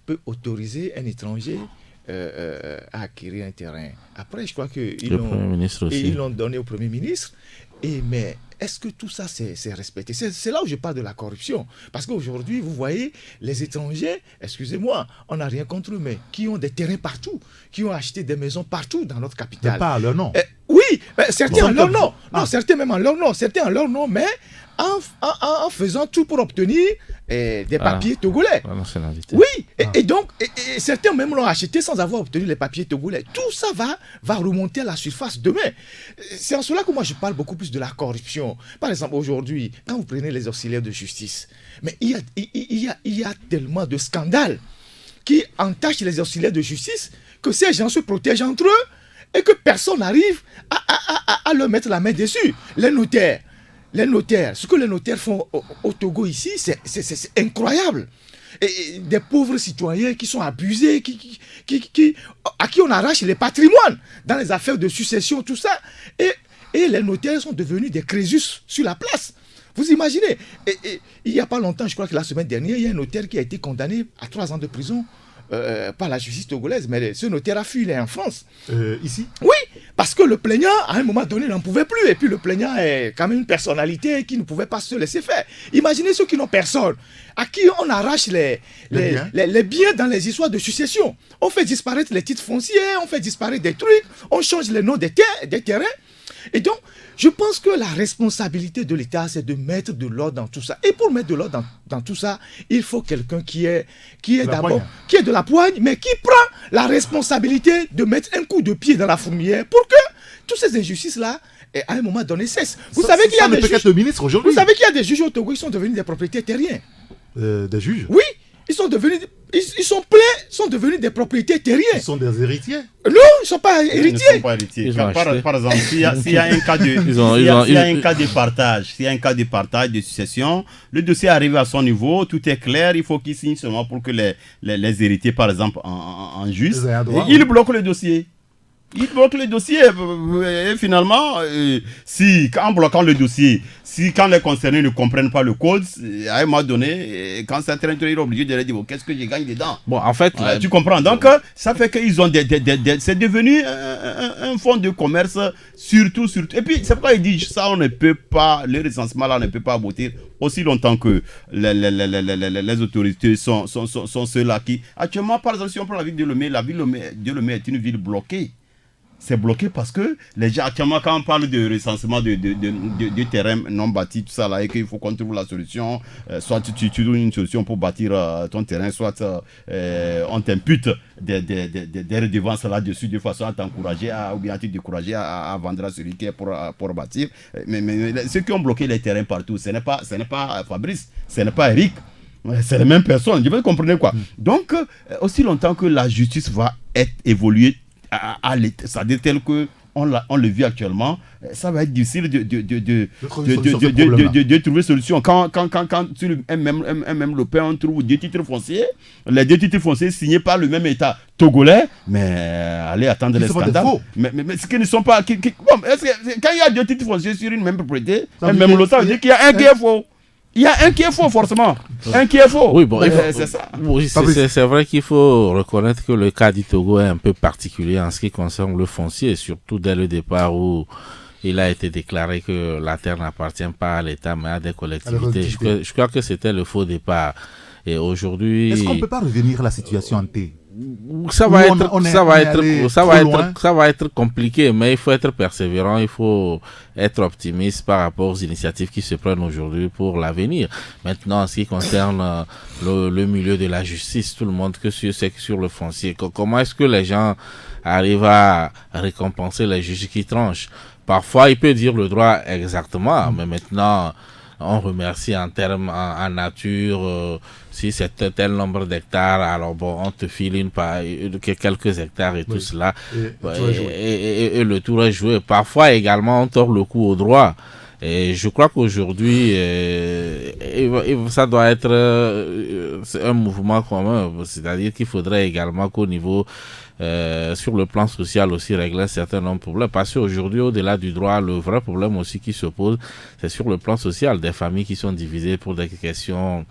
peut autoriser un étranger à acquérir un terrain. Après, je crois qu'ils l'ont donné au Premier ministre. Mais est-ce que tout ça c'est respecté? C'est là où je parle de la corruption. Parce qu'aujourd'hui, vous voyez, les étrangers, excusez-moi, on n'a rien contre eux, mais qui ont des terrains partout, qui ont acheté des maisons partout dans notre capitale.
Mais pas à leur nom.
Oui, certains en leur nom. Non, certains même en leur nom. Certains en leur nom, mais en faisant tout pour obtenir des papiers togolais. Oui, et donc, certains même l'ont acheté sans avoir obtenu les papiers togolais. Tout ça va remonter à la surface demain. C'est en cela que moi je parle beaucoup plus de la corruption. Par exemple, aujourd'hui, quand vous prenez les auxiliaires de justice, mais il y a tellement de scandales qui entachent les auxiliaires de justice que ces gens se protègent entre eux et que personne n'arrive à leur mettre la main dessus. Les notaires, ce que les notaires font au Togo ici, c'est incroyable. Et des pauvres citoyens qui sont abusés, à qui on arrache les patrimoines dans les affaires de succession, tout ça. Et les notaires sont devenus des Crésus sur la place. Vous imaginez? Et il n'y a pas longtemps, je crois que la semaine dernière, il y a un notaire qui a été condamné à 3 ans de prison par la justice togolaise. Mais ce notaire a fui, il est en France.
Ici?
Oui, parce que le plaignant, à un moment donné, n'en pouvait plus. Et puis le plaignant est quand même une personnalité qui ne pouvait pas se laisser faire. Imaginez ceux qui n'ont personne, à qui on arrache les biens dans les histoires de succession. On fait disparaître les titres fonciers, on fait disparaître des trucs, on change les noms des terrains. Et donc, je pense que la responsabilité de l'État, c'est de mettre de l'ordre dans tout ça. Et pour mettre de l'ordre dans tout ça, il faut quelqu'un qui est de la poigne, mais qui prend la responsabilité de mettre un coup de pied dans la fourmilière pour que toutes ces injustices-là, à un moment donné, cessent. Vous savez qu'il y a des juges au Togo qui sont devenus des propriétaires terriens.
Des juges?
Oui, ils sont devenus des propriétaires terriens.
Ils sont des héritiers?
Non, ils ne sont pas héritiers.
Ils ne sont pas héritiers. Par exemple, s'il y a un cas de partage, de succession, le dossier arrive à son niveau, tout est clair, il faut qu'il signe seulement pour que les héritiers, par exemple, en juste, ils bloquent le dossier. Il bloque le dossier et finalement, en bloquant le dossier, quand les concernés ne comprennent pas le code, à un moment donné, quand c'est un il est obligé de leur dire qu'est-ce que je gagne dedans.
Bon, en fait,
tu comprends. Donc, ça fait qu'ils ont c'est devenu un fonds de commerce surtout. Et puis, c'est pourquoi il dit ça, on ne peut pas, le recensement là, on ne peut pas aboutir aussi longtemps que les autorités sont ceux-là qui. Actuellement, par exemple, si on prend la ville de Lomé, la ville de Lomé est une ville bloquée. C'est bloqué parce que les gens, actuellement, quand on parle de recensement de terrain non bâti, tout ça là, et qu'il faut qu'on trouve la solution, soit tu trouves une solution pour bâtir ton terrain, soit on t'impute des redevances là-dessus de façon à t'encourager ou bien à te décourager à vendre à celui qui est pour bâtir. Mais ceux qui ont bloqué les terrains partout, ce n'est pas Fabrice, ce n'est pas Eric. C'est les mêmes personnes, je veux comprendre quoi. Donc, aussi longtemps que la justice va être évoluée c'est-à-dire tel que on le vit actuellement, ça va être difficile de trouver solution. Quand sur un même lopin on trouve 2 titres fonciers, les 2 titres fonciers signés par le même État togolais, mais allez attendre les scandales. Mais ce qui ne sont pas... quand il y a 2 titres fonciers sur une même propriété, un même lot, ça veut dire qu'il y a un qui est faux. Il y a un qui est faux, forcément. Un qui est faux.
Oui, bon,
c'est ça.
Oui, c'est vrai qu'il faut reconnaître que le cas du Togo est un peu particulier en ce qui concerne le foncier, surtout dès le départ où il a été déclaré que la terre n'appartient pas à l'État, mais à des collectivités. Je crois que c'était le faux départ. Et aujourd'hui...
Est-ce qu'on ne peut pas revenir à la situation en T?
Ça va être compliqué, mais il faut être persévérant, il faut être optimiste par rapport aux initiatives qui se prennent aujourd'hui pour l'avenir. Maintenant, en ce qui concerne le milieu de la justice, tout le monde sait que sur le foncier, comment est-ce que les gens arrivent à récompenser les juges qui tranchent? Parfois, il peut dire le droit exactement, mais maintenant... on remercie en termes en nature, si c'est tel nombre d'hectares, alors bon, on te file quelques hectares et tout cela, et le tour est joué. Parfois également, on tord le coup au droit. Et je crois qu'aujourd'hui, ça doit être un mouvement commun, c'est-à-dire qu'il faudrait également qu'au niveau sur le plan social aussi régler un certain nombre de problèmes, parce qu'aujourd'hui, au-delà du droit, le vrai problème aussi qui se pose, c'est sur le plan social, des familles qui sont divisées pour des questions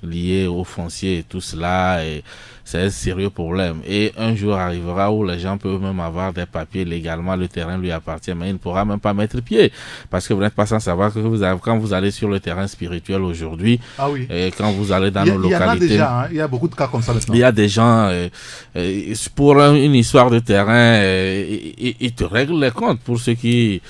liées au foncier et tout cela, et c'est un sérieux problème. Et un jour arrivera où les gens peuvent même avoir des papiers légalement, le terrain lui appartient, mais il ne pourra même pas mettre pied, parce que vous n'êtes pas sans savoir que quand vous allez sur le terrain spirituel aujourd'hui, et quand vous allez dans nos localités,
il y en a déjà, il y a beaucoup de cas comme ça maintenant.
Il y a des gens, pour une histoire de terrain, ils te règlent les comptes. Pour ceux qui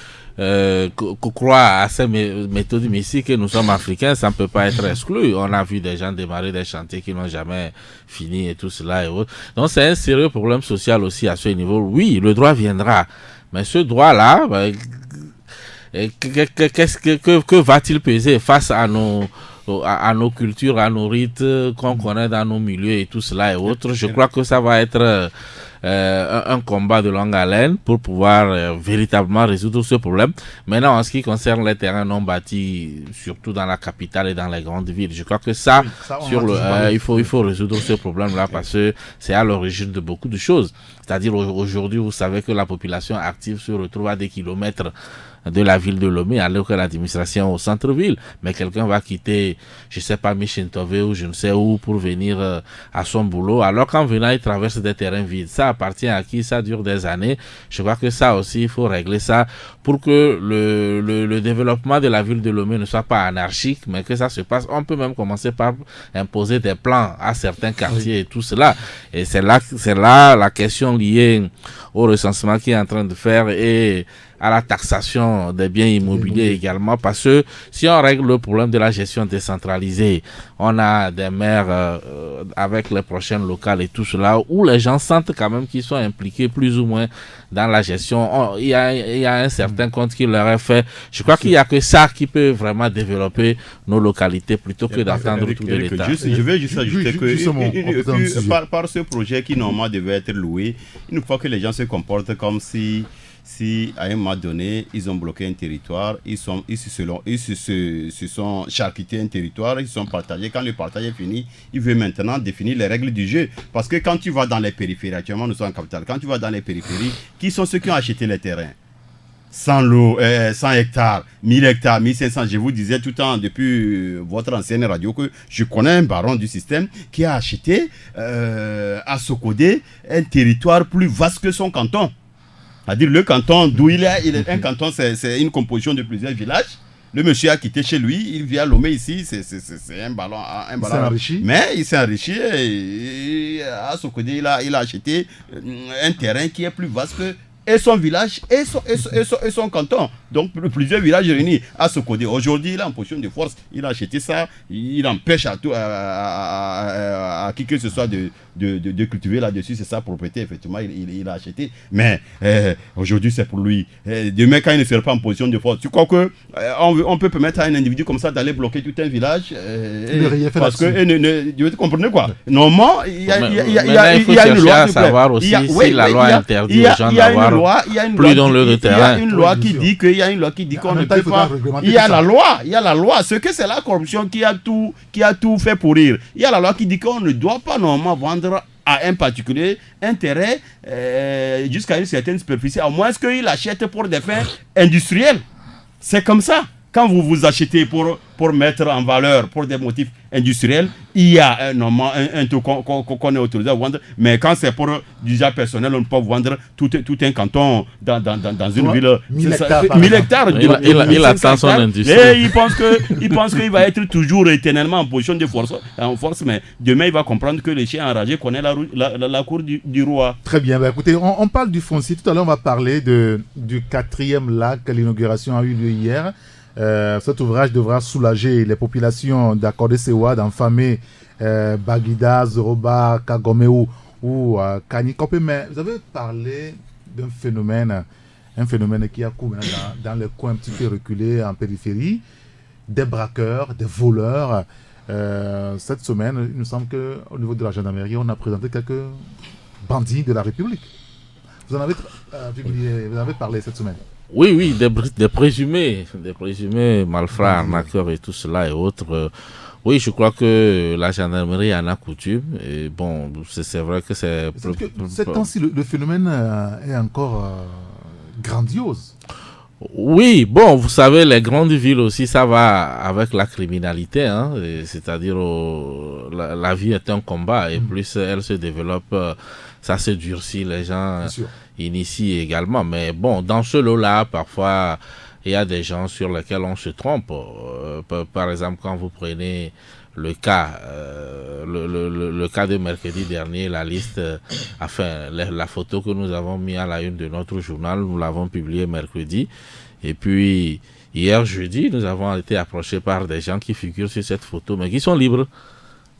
croient à ces méthodes mystiques, que nous sommes africains, ça ne peut pas être exclu. On a vu des gens démarrer des chantiers qui n'ont jamais fini et tout cela et autres. Donc c'est un sérieux problème social aussi à ce niveau. Oui, le droit viendra, mais ce droit-là, que va-t-il peser face à nos cultures, à nos rites qu'on connaît dans nos milieux et tout cela et autres? Je crois que ça va être un combat de longue haleine pour pouvoir véritablement résoudre ce problème. Maintenant, en ce qui concerne les terrains non bâtis, surtout dans la capitale et dans les grandes villes, je crois que il faut résoudre ce problème-là, parce que c'est à l'origine de beaucoup de choses. C'est-à-dire aujourd'hui, vous savez que la population active se retrouve à des kilomètres de la ville de Lomé, alors que l'administration est au centre-ville. Mais quelqu'un va quitter, je sais pas, Michintové ou je ne sais où pour venir à son boulot. Alors qu'en venant, il traverse des terrains vides. Ça appartient à qui? Ça dure des années. Je crois que ça aussi, il faut régler ça pour que le développement de la ville de Lomé ne soit pas anarchique, mais que ça se passe. On peut même commencer par imposer des plans à certains quartiers et tout cela. Et c'est là la question liée au recensement qui est en train de faire et à la taxation des biens immobiliers également, parce que si on règle le problème de la gestion décentralisée, on a des maires avec les prochaines locales et tout cela, où les gens sentent quand même qu'ils sont impliqués plus ou moins dans la gestion. Il y a un certain compte qui leur est fait. Je crois qu'il n'y a que ça qui peut vraiment développer nos localités plutôt que d'attendre tout de l'État.
Je vais juste ajouter que par ce projet qui normalement devait être loué, il faut que les gens se comportent comme si à un moment donné, ils ont bloqué un territoire, ils se sont charcutés un territoire, ils se sont partagés. Quand le partage est fini, ils veulent maintenant définir les règles du jeu. Parce que quand tu vas dans les périphéries, actuellement nous sommes en capitale, quand tu vas dans les périphéries, qui sont ceux qui ont acheté les terrains? 100 hectares, 1000 hectares, 1500. Je vous disais tout le temps depuis votre ancienne radio que je connais un baron du système qui a acheté à Sokodé un territoire plus vaste que son canton. C'est-à-dire le canton d'où il est un canton, c'est une composition de plusieurs villages. Le monsieur a quitté chez lui, il vient à Lomé ici, c'est un ballon. Il s'est enrichi. Mais il s'est enrichi et à Sokodé, il a acheté un terrain qui est plus vaste que et son village et son canton. Donc plusieurs villages réunis à ce côté. Aujourd'hui, il est en position de force. Il a acheté ça. Il empêche à qui que ce soit de cultiver là-dessus. C'est sa propriété, effectivement. Il a acheté. Mais aujourd'hui, c'est pour lui. Demain, quand il ne sera pas en position de force, tu crois que on peut permettre à un individu comme ça d'aller bloquer tout un village parce que, vous comprenez quoi? Normalement, il y a une loi.
Savoir aussi si la loi interdit aux gens d'avoir plus dans le terrain.
Il y a une loi qui dit qu'on ne peut pas. Il y a la loi. Ce que c'est la corruption qui a tout fait pourrir. Il y a la loi qui dit qu'on ne doit pas normalement vendre à un particulier un terrain jusqu'à une certaine superficie, à moins qu'il achète pour des fins industrielles. C'est comme ça. Quand vous achetez pour mettre en valeur pour des motifs industriels, il y a normalement un taux qu'on est autorisé à vendre. Mais quand c'est pour l'usage personnel, on ne peut pas vendre tout un canton dans une ville.
1000 hectares.
1000 hectares.
Il attend son industrie.
Et il pense qu'il va être toujours éternellement en position de force. Mais demain, il va comprendre que le chien enragé connaît la cour du roi.
Très bien. Bah, écoutez, on parle du foncier. Tout à l'heure, on va parler du 4e lac. L'inauguration a eu lieu hier. Cet ouvrage devra soulager les populations d'Accordé Sewa, d'Enfamé, Baguida, Zoroba, Kagomeu ou Kanikope. Mais vous avez parlé d'un phénomène qui a cours dans les coins un petit peu reculés en périphérie, des braqueurs, des voleurs. Cette semaine, il nous semble qu'au niveau de la gendarmerie, on a présenté quelques bandits de la République. Vous en avez vous en avez parlé cette semaine.
Oui, des présumés malfrats, arnaqueurs et tout cela et autres. Oui, je crois que la gendarmerie en a coutume. Et bon, c'est vrai que c'est...
Ces temps-ci, le phénomène est encore grandiose.
Oui, bon, vous savez, les grandes villes aussi, ça va avec la criminalité, hein, c'est-à-dire la vie est un combat et plus elle se développe, ça se durcit, les gens initient également. Mais bon, dans ce lot-là, parfois, il y a des gens sur lesquels on se trompe. Par exemple, quand vous prenez le cas de mercredi dernier, la liste, la photo que nous avons mis à la une de notre journal, nous l'avons publiée mercredi. Et puis, hier jeudi, nous avons été approchés par des gens qui figurent sur cette photo, mais qui sont libres.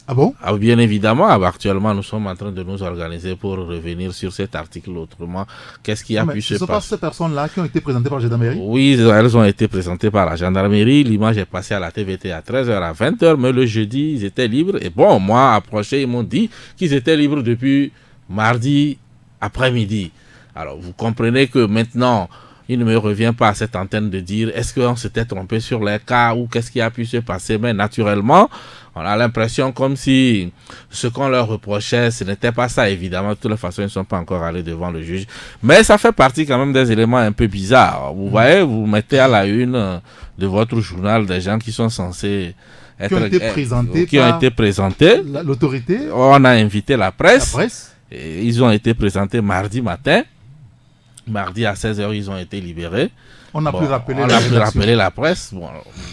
Ah bon?
Bien évidemment, actuellement, nous sommes en train de nous organiser pour revenir sur cet article. Autrement, qu'est-ce qui a pu se passer? Ce sont pas
ces personnes-là qui ont été présentées par la gendarmerie?
Oui, elles ont été présentées par la gendarmerie. L'image est passée à la TVT à 13h, à 20h, mais le jeudi, ils étaient libres. Et bon, moi, approché, ils m'ont dit qu'ils étaient libres depuis mardi après-midi. Alors, vous comprenez que maintenant, il ne me revient pas à cette antenne de dire est-ce qu'on s'était trompé sur les cas ou qu'est-ce qui a pu se passer. Mais naturellement, on a l'impression comme si ce qu'on leur reprochait, ce n'était pas ça. Évidemment, de toutes les façons, ils ne sont pas encore allés devant le juge. Mais ça fait partie quand même des éléments un peu bizarres. Vous voyez, vous mettez à la une de votre journal des gens qui sont censés être...
Qui ont été présentés par l'autorité.
On a invité la presse.
La presse.
Et ils ont été présentés mardi matin. Mardi à 16h, ils ont été libérés.
On a pu rappeler
la presse. Bon,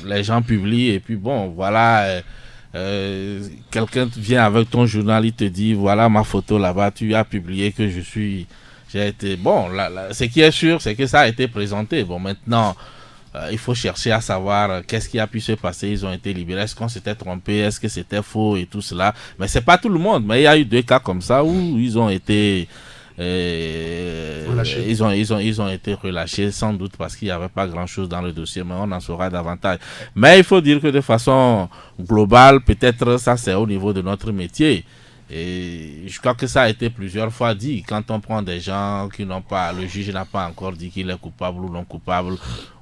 les gens publient et puis bon, voilà... quelqu'un vient avec ton journal, il te dit voilà ma photo là-bas, tu as publié que j'ai été bon. Ce qui est sûr, c'est que ça a été présenté. Bon, maintenant, il faut chercher à savoir qu'est-ce qui a pu se passer. Ils ont été libérés. Est-ce qu'on s'était trompé? Est-ce que c'était faux et tout cela? Mais c'est pas tout le monde. Mais il y a eu 2 cas comme ça où ils ont été ils ont été relâchés sans doute parce qu'il n'y avait pas grand chose dans le dossier, mais on en saura davantage. Mais il faut dire que de façon globale, peut-être ça c'est au niveau de notre métier. Et je crois que ça a été plusieurs fois dit. Quand on prend des gens qui n'ont pas, le juge n'a pas encore dit qu'il est coupable ou non coupable,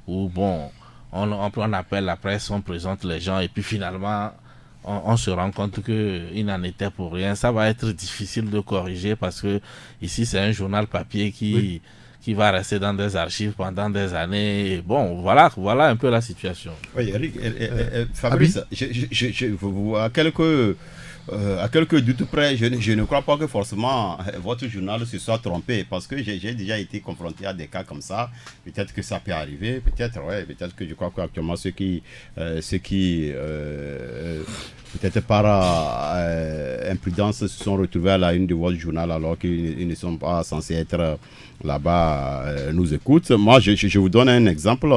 ou bon, on appelle la presse, on présente les gens et puis finalement on se rend compte qu'il n'en était pour rien. Ça va être difficile de corriger parce que ici c'est un journal papier qui va rester dans des archives pendant des années. Et bon, voilà un peu la situation.
Oui, Eric, Fabrice, à quelques doutes près, je ne crois pas que forcément votre journal se soit trompé, parce que j'ai déjà été confronté à des cas comme ça. Peut-être que ça peut arriver, peut-être que je crois qu'actuellement ceux qui peut-être par imprudence se sont retrouvés à la une de votre journal alors qu'ils ne sont pas censés être là-bas, nous écoutent. Moi, je vous donne un exemple.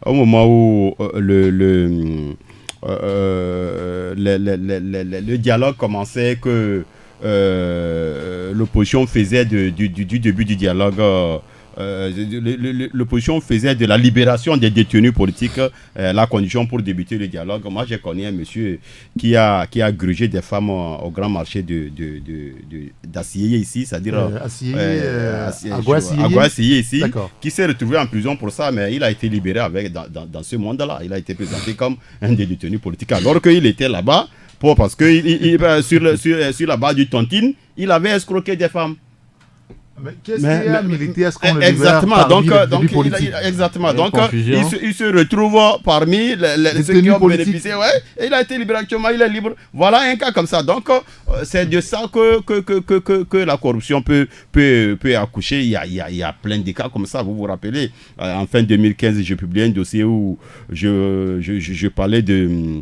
Au moment où le dialogue commençait, que l'opposition faisait du début du dialogue, l'opposition faisait de la libération des détenus politiques la condition pour débuter le dialogue. Moi, j'ai connu un monsieur qui a grugé des femmes au grand marché d'Assié ici, c'est-à-dire Aguassié ici, qui s'est retrouvé en prison pour ça, mais il a été libéré dans ce monde-là. Il a été présenté comme un des détenus politiques, alors qu'il était là-bas parce que sur la base du tontine, il avait escroqué des femmes.
Mais qu'est-ce qui a milité à ce qu'on le libère
exactement, exactement. Donc, il se retrouve parmi ceux qui ont bénéficié. Ouais, et il a été libéré actuellement, il est libre. Voilà un cas comme ça. Donc, c'est de ça que la corruption peut accoucher. Il y a plein de cas comme ça. Vous vous rappelez, en fin 2015, j'ai publié un dossier où je parlais de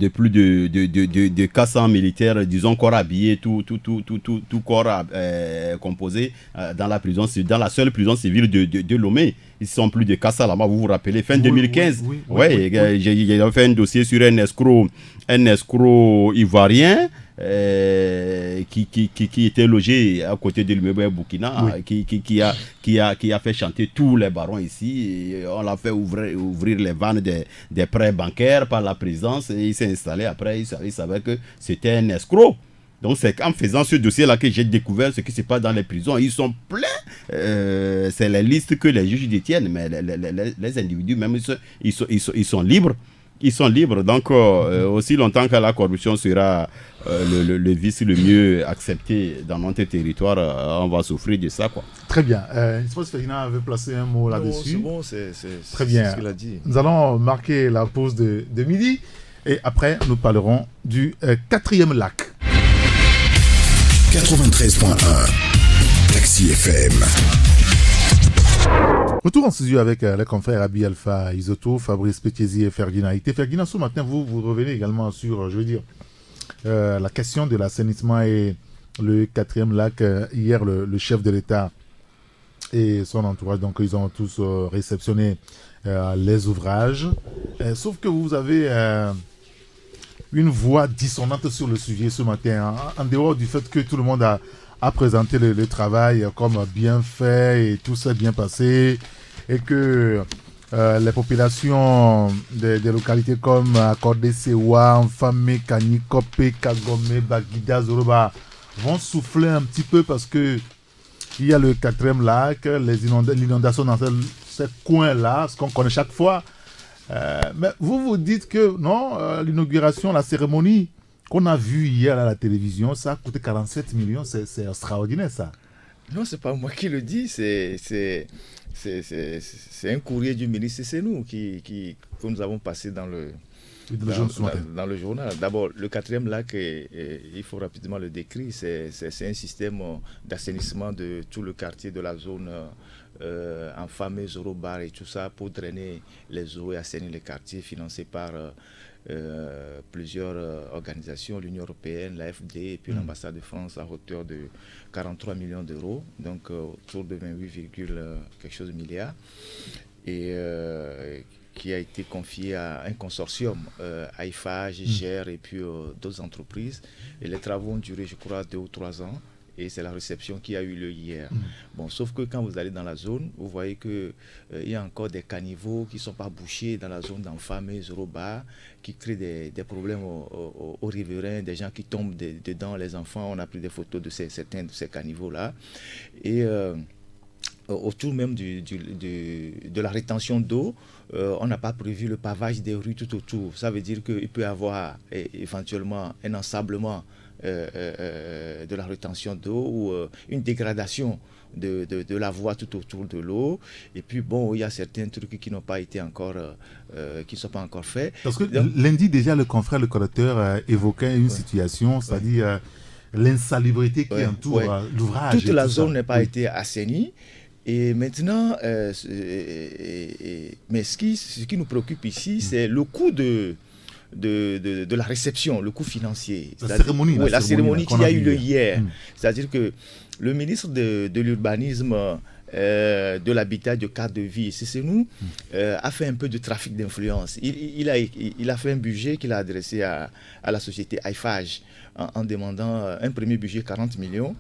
plus de 400 militaires, disons, corps habillés, tout corps composé dans la seule prison civile de Lomé. Ils sont plus de 400 là-bas, vous vous rappelez, fin 2015. J'ai fait un dossier sur un escroc ivoirien qui était logé à côté de l'immeuble Burkina, qui a fait chanter tous les barons ici. Et on l'a fait ouvrir les vannes des prêts bancaires par la présidence, et il s'est installé. Après, il savait que c'était un escroc. Donc c'est en faisant ce dossier-là que j'ai découvert ce qui se passe dans les prisons. Ils sont pleins. C'est les listes que les juges détiennent, mais les individus même, ils sont libres. Ils sont libres. Donc aussi longtemps que la corruption sera le vice le mieux accepté dans notre territoire, on va souffrir de ça, quoi.
Très bien. Je pense que Ferdinand avait placé un mot là-dessus.
C'est bon, c'est
très bien.
Ce qu'il a dit. Nous
allons marquer la pause de midi et après nous parlerons du 4e lac.
93.1 Taxi FM.
Retour en studio avec les confrères Abi Alpha Isoto, Fabrice Petiesi et Ferdinand Ité. Ferdinand, ce matin, vous revenez également sur, la question de l'assainissement et le 4e lac. Hier, le chef de l'État et son entourage, donc ils ont tous réceptionné les ouvrages. Sauf que vous avez une voix dissonante sur le sujet ce matin, en dehors du fait que tout le monde a présenté le travail comme bien fait et tout s'est bien passé, et que les populations des localités comme Accordé, Sewa, Enfamé, Kanikope, Kagome, Bagida, Zoroba vont souffler un petit peu parce que il y a le 4e lac, l'inondation dans ce coin-là, ce qu'on connaît chaque fois. Mais vous dites que non, l'inauguration, la cérémonie qu'on a vue hier à la télévision, ça a coûté 47 millions, c'est extraordinaire ça.
Non, c'est pas moi qui le dis, c'est un courrier du ministre, c'est nous que nous avons passé dans le journal. D'abord, le 4e lac, il faut rapidement le décrire, c'est un système d'assainissement de tout le quartier de la zone enfamée, Zorobar et tout ça, pour drainer les eaux et assainir les quartiers, financé par plusieurs organisations, l'Union européenne, l'AFD et puis l'ambassade de France à hauteur de 43 millions d'euros, donc autour de 28, quelque chose de milliards. Et qui a été confié à un consortium, AIFA, GGR et puis d'autres entreprises. Et les travaux ont duré, je crois, 2 ou 3 ans. Et c'est la réception qui a eu lieu hier. Bon, sauf que quand vous allez dans la zone, vous voyez qu'il y a encore des caniveaux qui ne sont pas bouchés dans la zone d'Enfamé, Zoroba, qui créent des problèmes aux riverains, des gens qui tombent dedans, les enfants. On a pris des photos de certains de ces caniveaux-là. Et autour même de la rétention d'eau, on n'a pas prévu le pavage des rues tout autour. Ça veut dire qu'il peut y avoir éventuellement un ensablement de la rétention d'eau ou une dégradation de la voie tout autour de l'eau. Et puis bon, il y a certains trucs qui n'ont pas été encore, qui ne sont pas encore faits.
Parce que lundi déjà, le confrère, le correcteur évoquait une situation, c'est-à-dire l'insalubrité qui entoure l'ouvrage.
Toute la zone n'a pas été assainie. Et maintenant, mais ce qui nous préoccupe ici, c'est le coût de la réception, le coût financier.
La cérémonie
qui a eu lieu hier. C'est-à-dire que le ministre de l'urbanisme, de l'habitat, de cadre de vie, c'est nous, a fait un peu de trafic d'influence. Il a fait un budget qu'il a adressé à la société IFAG en demandant un premier budget 40 millions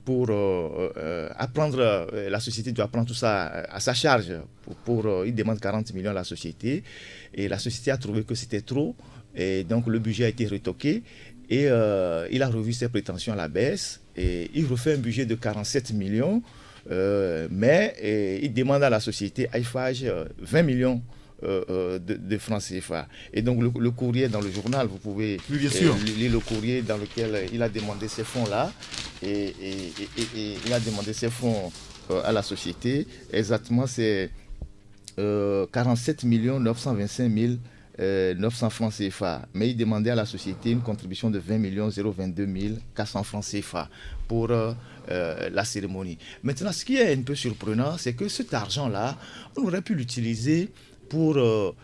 pour apprendre, la société doit prendre tout ça à sa charge. Il demande 40 millions à la société et la société a trouvé que c'était trop et donc le budget a été retoqué et il a revu ses prétentions à la baisse et il refait un budget de 47 millions mais il demande à la société IFAG 20 millions de francs CFA. Et donc le courrier dans le journal, vous pouvez lire le courrier dans lequel il a demandé ces fonds-là et il a demandé ces fonds à la société. Exactement, c'est 47 925 900 francs CFA. Mais il demandait à la société une contribution de 20 022 400 francs CFA pour la cérémonie. Maintenant, ce qui est un peu surprenant, c'est que cet argent-là, on aurait pu l'utiliser pour,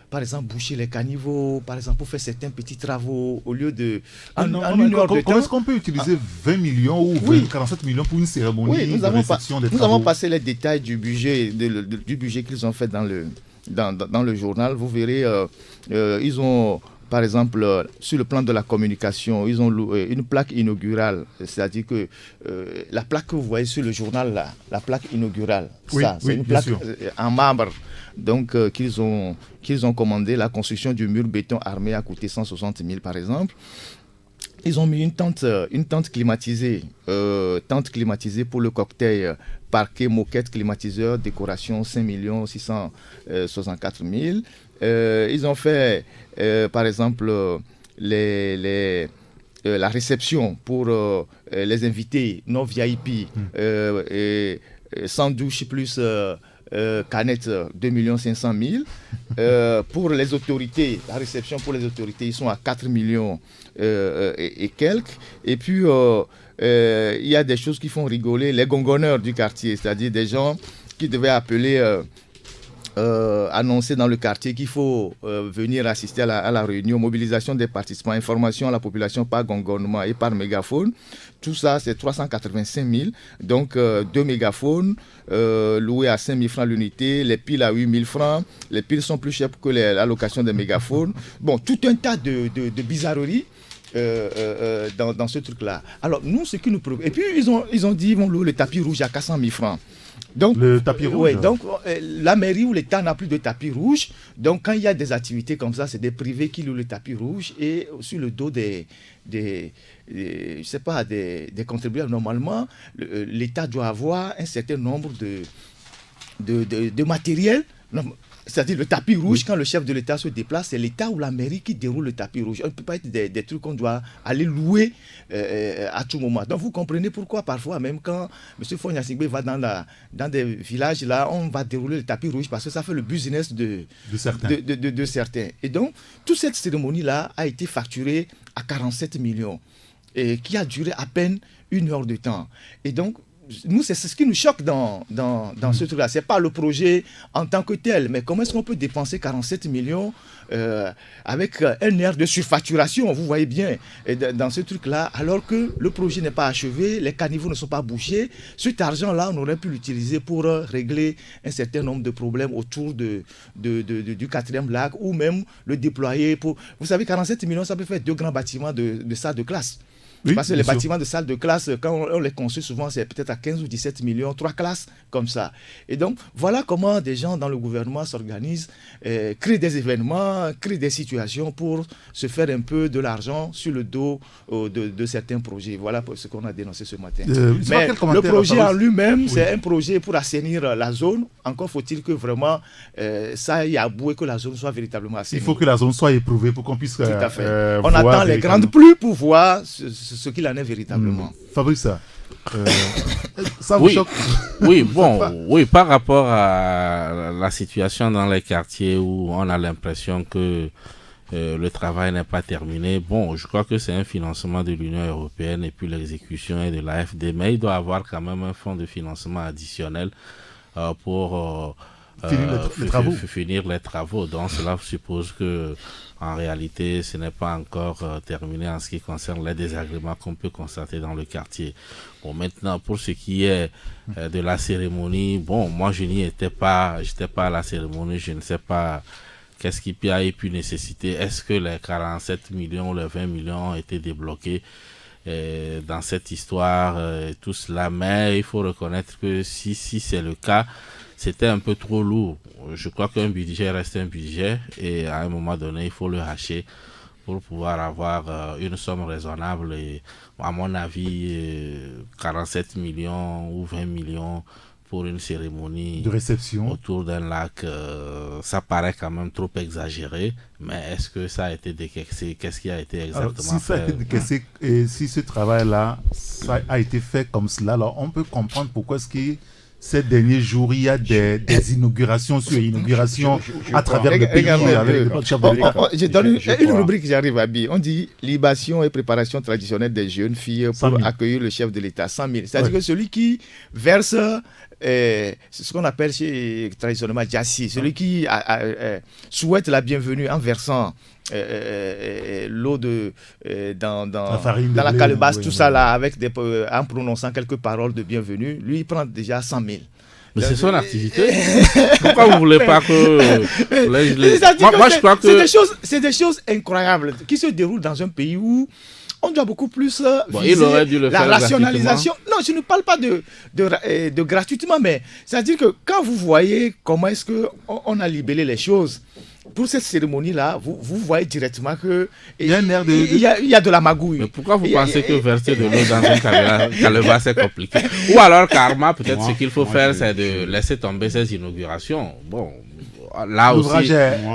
par exemple, boucher les caniveaux, par exemple, pour faire certains petits travaux, au lieu de...
Comment est-ce qu'on peut utiliser 20 millions ou 47 millions pour une cérémonie de réception des travaux?
Nous avons passé les détails du budget, du budget qu'ils ont fait dans le journal. Vous verrez, ils ont... Par exemple, sur le plan de la communication, ils ont une plaque inaugurale. C'est-à-dire que la plaque que vous voyez sur le journal, là, la plaque inaugurale, c'est une plaque en marbre. Donc, qu'ils ont commandé. La construction du mur béton armé a coûté 160 000, par exemple. Ils ont mis une tente climatisée pour le cocktail, parquet, moquette, climatiseur, décoration 5 664 000. Ils ont fait, par exemple, la réception pour les invités non VIP, sans douche plus canette 2 500 000. Pour les autorités, la réception pour les autorités, ils sont à 4 millions et quelques. Et puis, il y a des choses qui font rigoler les gongonneurs du quartier, c'est-à-dire des gens qui devaient appeler... annoncer dans le quartier qu'il faut venir assister à la réunion, mobilisation des participants, information à la population par gongonnement et par mégaphone. Tout ça, c'est 385 000. Donc, 2 mégaphones loués à 5 000 francs l'unité, les piles à 8 000 francs. Les piles sont plus chères que l'allocation des mégaphones. Bon, tout un tas de bizarreries dans ce truc-là. Alors, nous, ce qui nous préoccupe... Et puis, ils ont dit, ils vont louer le tapis rouge à 400 000 francs. Donc,
le tapis rouge.
Ouais, donc, la mairie ou l'État n'a plus de tapis rouge. Donc, quand il y a des activités comme ça, c'est des privés qui louent le tapis rouge et sur le dos des contribuables. Normalement, l'État doit avoir un certain nombre de matériel. C'est-à-dire le tapis rouge, quand le chef de l'État se déplace, c'est l'État ou la mairie qui déroule le tapis rouge. On ne peut pas être des trucs qu'on doit aller louer à tout moment. Donc vous comprenez pourquoi parfois, même quand M. Fogna Singbe va dans des villages, là, on va dérouler le tapis rouge parce que ça fait le business de certains. Et donc, toute cette cérémonie-là a été facturée à 47 millions et qui a duré à peine 1 heure de temps. Et donc, nous, c'est ce qui nous choque dans ce truc-là. Ce n'est pas le projet en tant que tel, mais comment est-ce qu'on peut dépenser 47 millions avec un air de surfacturation, vous voyez bien, dans ce truc-là, alors que le projet n'est pas achevé, les caniveaux ne sont pas bouchés. Cet argent-là, on aurait pu l'utiliser pour régler un certain nombre de problèmes autour du 4e lac ou même le déployer pour... Vous savez, 47 millions, ça peut faire 2 grands bâtiments de salles de classe. Oui, parce que les bâtiments de salles de classe, quand on les construit souvent, c'est peut-être à 15 ou 17 millions, 3 classes comme ça. Et donc, voilà comment des gens dans le gouvernement s'organisent, créent des événements, créent des situations pour se faire un peu de l'argent sur le dos de certains projets. Voilà ce qu'on a dénoncé ce matin. Mais le projet en lui-même, c'est un projet pour assainir la zone. Encore faut-il que vraiment ça y aboue et que la zone soit véritablement assainie.
Il faut que la zone soit éprouvée pour qu'on puisse
Tout à fait. On attend les grandes pluies pour voir ce qu'il en est véritablement.
Fabrice, ça vous choque?
Oui, par rapport à la situation dans les quartiers où on a l'impression que le travail n'est pas terminé. Bon, je crois que c'est un financement de l'Union européenne et puis l'exécution est de l'AFD, mais il doit avoir quand même un fonds de financement additionnel pour finir les travaux. Donc cela suppose que en réalité, ce n'est pas encore terminé en ce qui concerne les désagréments qu'on peut constater dans le quartier. Bon, maintenant, pour ce qui est de la cérémonie, bon, moi, je n'y étais pas, j'étais pas à la cérémonie, je ne sais pas qu'est-ce qui a pu nécessiter. Est-ce que les 47 millions ou les 20 millions ont été débloqués dans cette histoire, tout cela, mais il faut reconnaître que si c'est le cas, c'était un peu trop lourd. Je crois qu'un budget reste un budget et à un moment donné, il faut le hacher pour pouvoir avoir une somme raisonnable. Et à mon avis, 47 millions ou 20 millions pour une cérémonie
de réception
autour d'un lac, ça paraît quand même trop exagéré. Mais est-ce que ça a été décaissé? Qu'est-ce qui a été exactement fait?
Si ça a été décaissé et si ce travail-là ça a été fait comme cela, alors on peut comprendre pourquoi est-ce que ces derniers jours, il y a des inaugurations sur inaugurations à travers le pays.
Je donne une rubrique, j'arrive à Bi. On dit libation et préparation traditionnelle des jeunes filles pour accueillir le chef de l'État. 100 000. C'est-à-dire que celui qui verse, c'est ce qu'on appelle traditionnellement Jassi, celui qui souhaite la bienvenue en versant l'eau dans la calebasse, tout ça là, avec en prononçant quelques paroles de bienvenue, lui il prend déjà 100 000.
Mais c'est son activité. Pourquoi vous ne voulez pas que...
Moi, je crois que... C'est des choses incroyables qui se déroulent dans un pays où on doit beaucoup plus viser la rationalisation. Non, je ne parle pas de gratuitement, mais c'est-à-dire que quand vous voyez comment est-ce qu'on a libellé les choses, pour cette cérémonie-là, vous voyez directement que il y a de la magouille.
Mais pourquoi vous pensez que verser de l'eau dans une calebasse c'est compliqué? Ou alors, karma, peut-être ce qu'il faut faire, c'est de laisser tomber ces inaugurations. Bon, là aussi...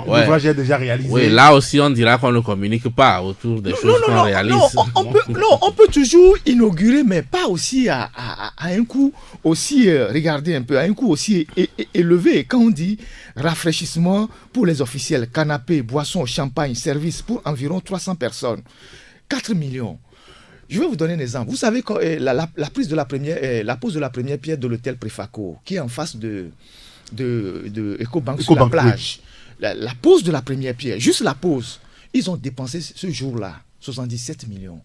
L'ouvrage est déjà réalisé.
Oui, là aussi, on dira qu'on ne communique pas autour des choses qu'on réalise.
On peut toujours inaugurer, mais pas aussi à un coût aussi, regardez un peu, à un coût aussi élevé. Quand on dit rafraîchissement pour les officiels, canapé, boissons, champagne, service pour environ 300 personnes, 4 millions. Je vais vous donner un exemple. Vous savez, la pose de la première pierre de l'hôtel Préfaco, qui est en face de Ecobank sur la plage. Oui. La pose de la première pierre, juste la pose, ils ont dépensé ce jour-là 77 millions.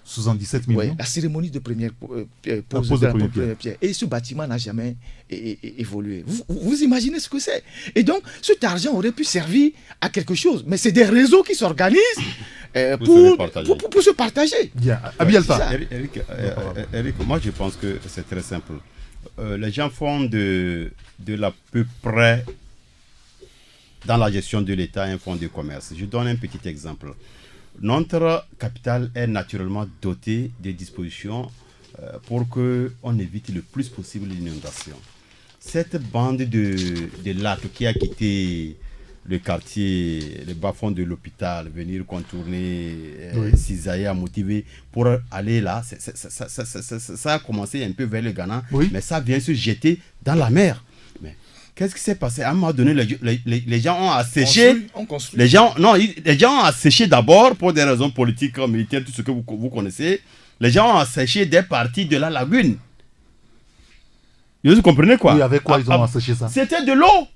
77 millions.
Ouais, la cérémonie de première pose de la première pierre. Et ce bâtiment n'a jamais évolué. Vous imaginez ce que c'est? Et donc, cet argent aurait pu servir à quelque chose. Mais c'est des réseaux qui s'organisent pour se partager.
Bien. Abi Alpha.
Eric, moi je pense que c'est très simple. Les gens font de l'à peu près dans la gestion de l'État un fonds de commerce. Je donne un petit exemple. Notre capitale est naturellement dotée de dispositions pour qu'on évite le plus possible l'inondation. Cette bande de lacs qui a quitté le quartier, le bas-fond de l'hôpital, venir contourner Cisaille, motiver pour aller là, ça a commencé un peu vers le Ghana, mais ça vient se jeter dans la mer. Mais qu'est-ce qui s'est passé? À un moment donné, les gens ont asséché. Les gens ont asséché d'abord pour des raisons politiques, militaires, tout ce que vous connaissez. Les gens ont asséché des parties de la lagune. Vous comprenez quoi?
Oui, avec quoi ils ont asséché ça?
C'était de l'eau.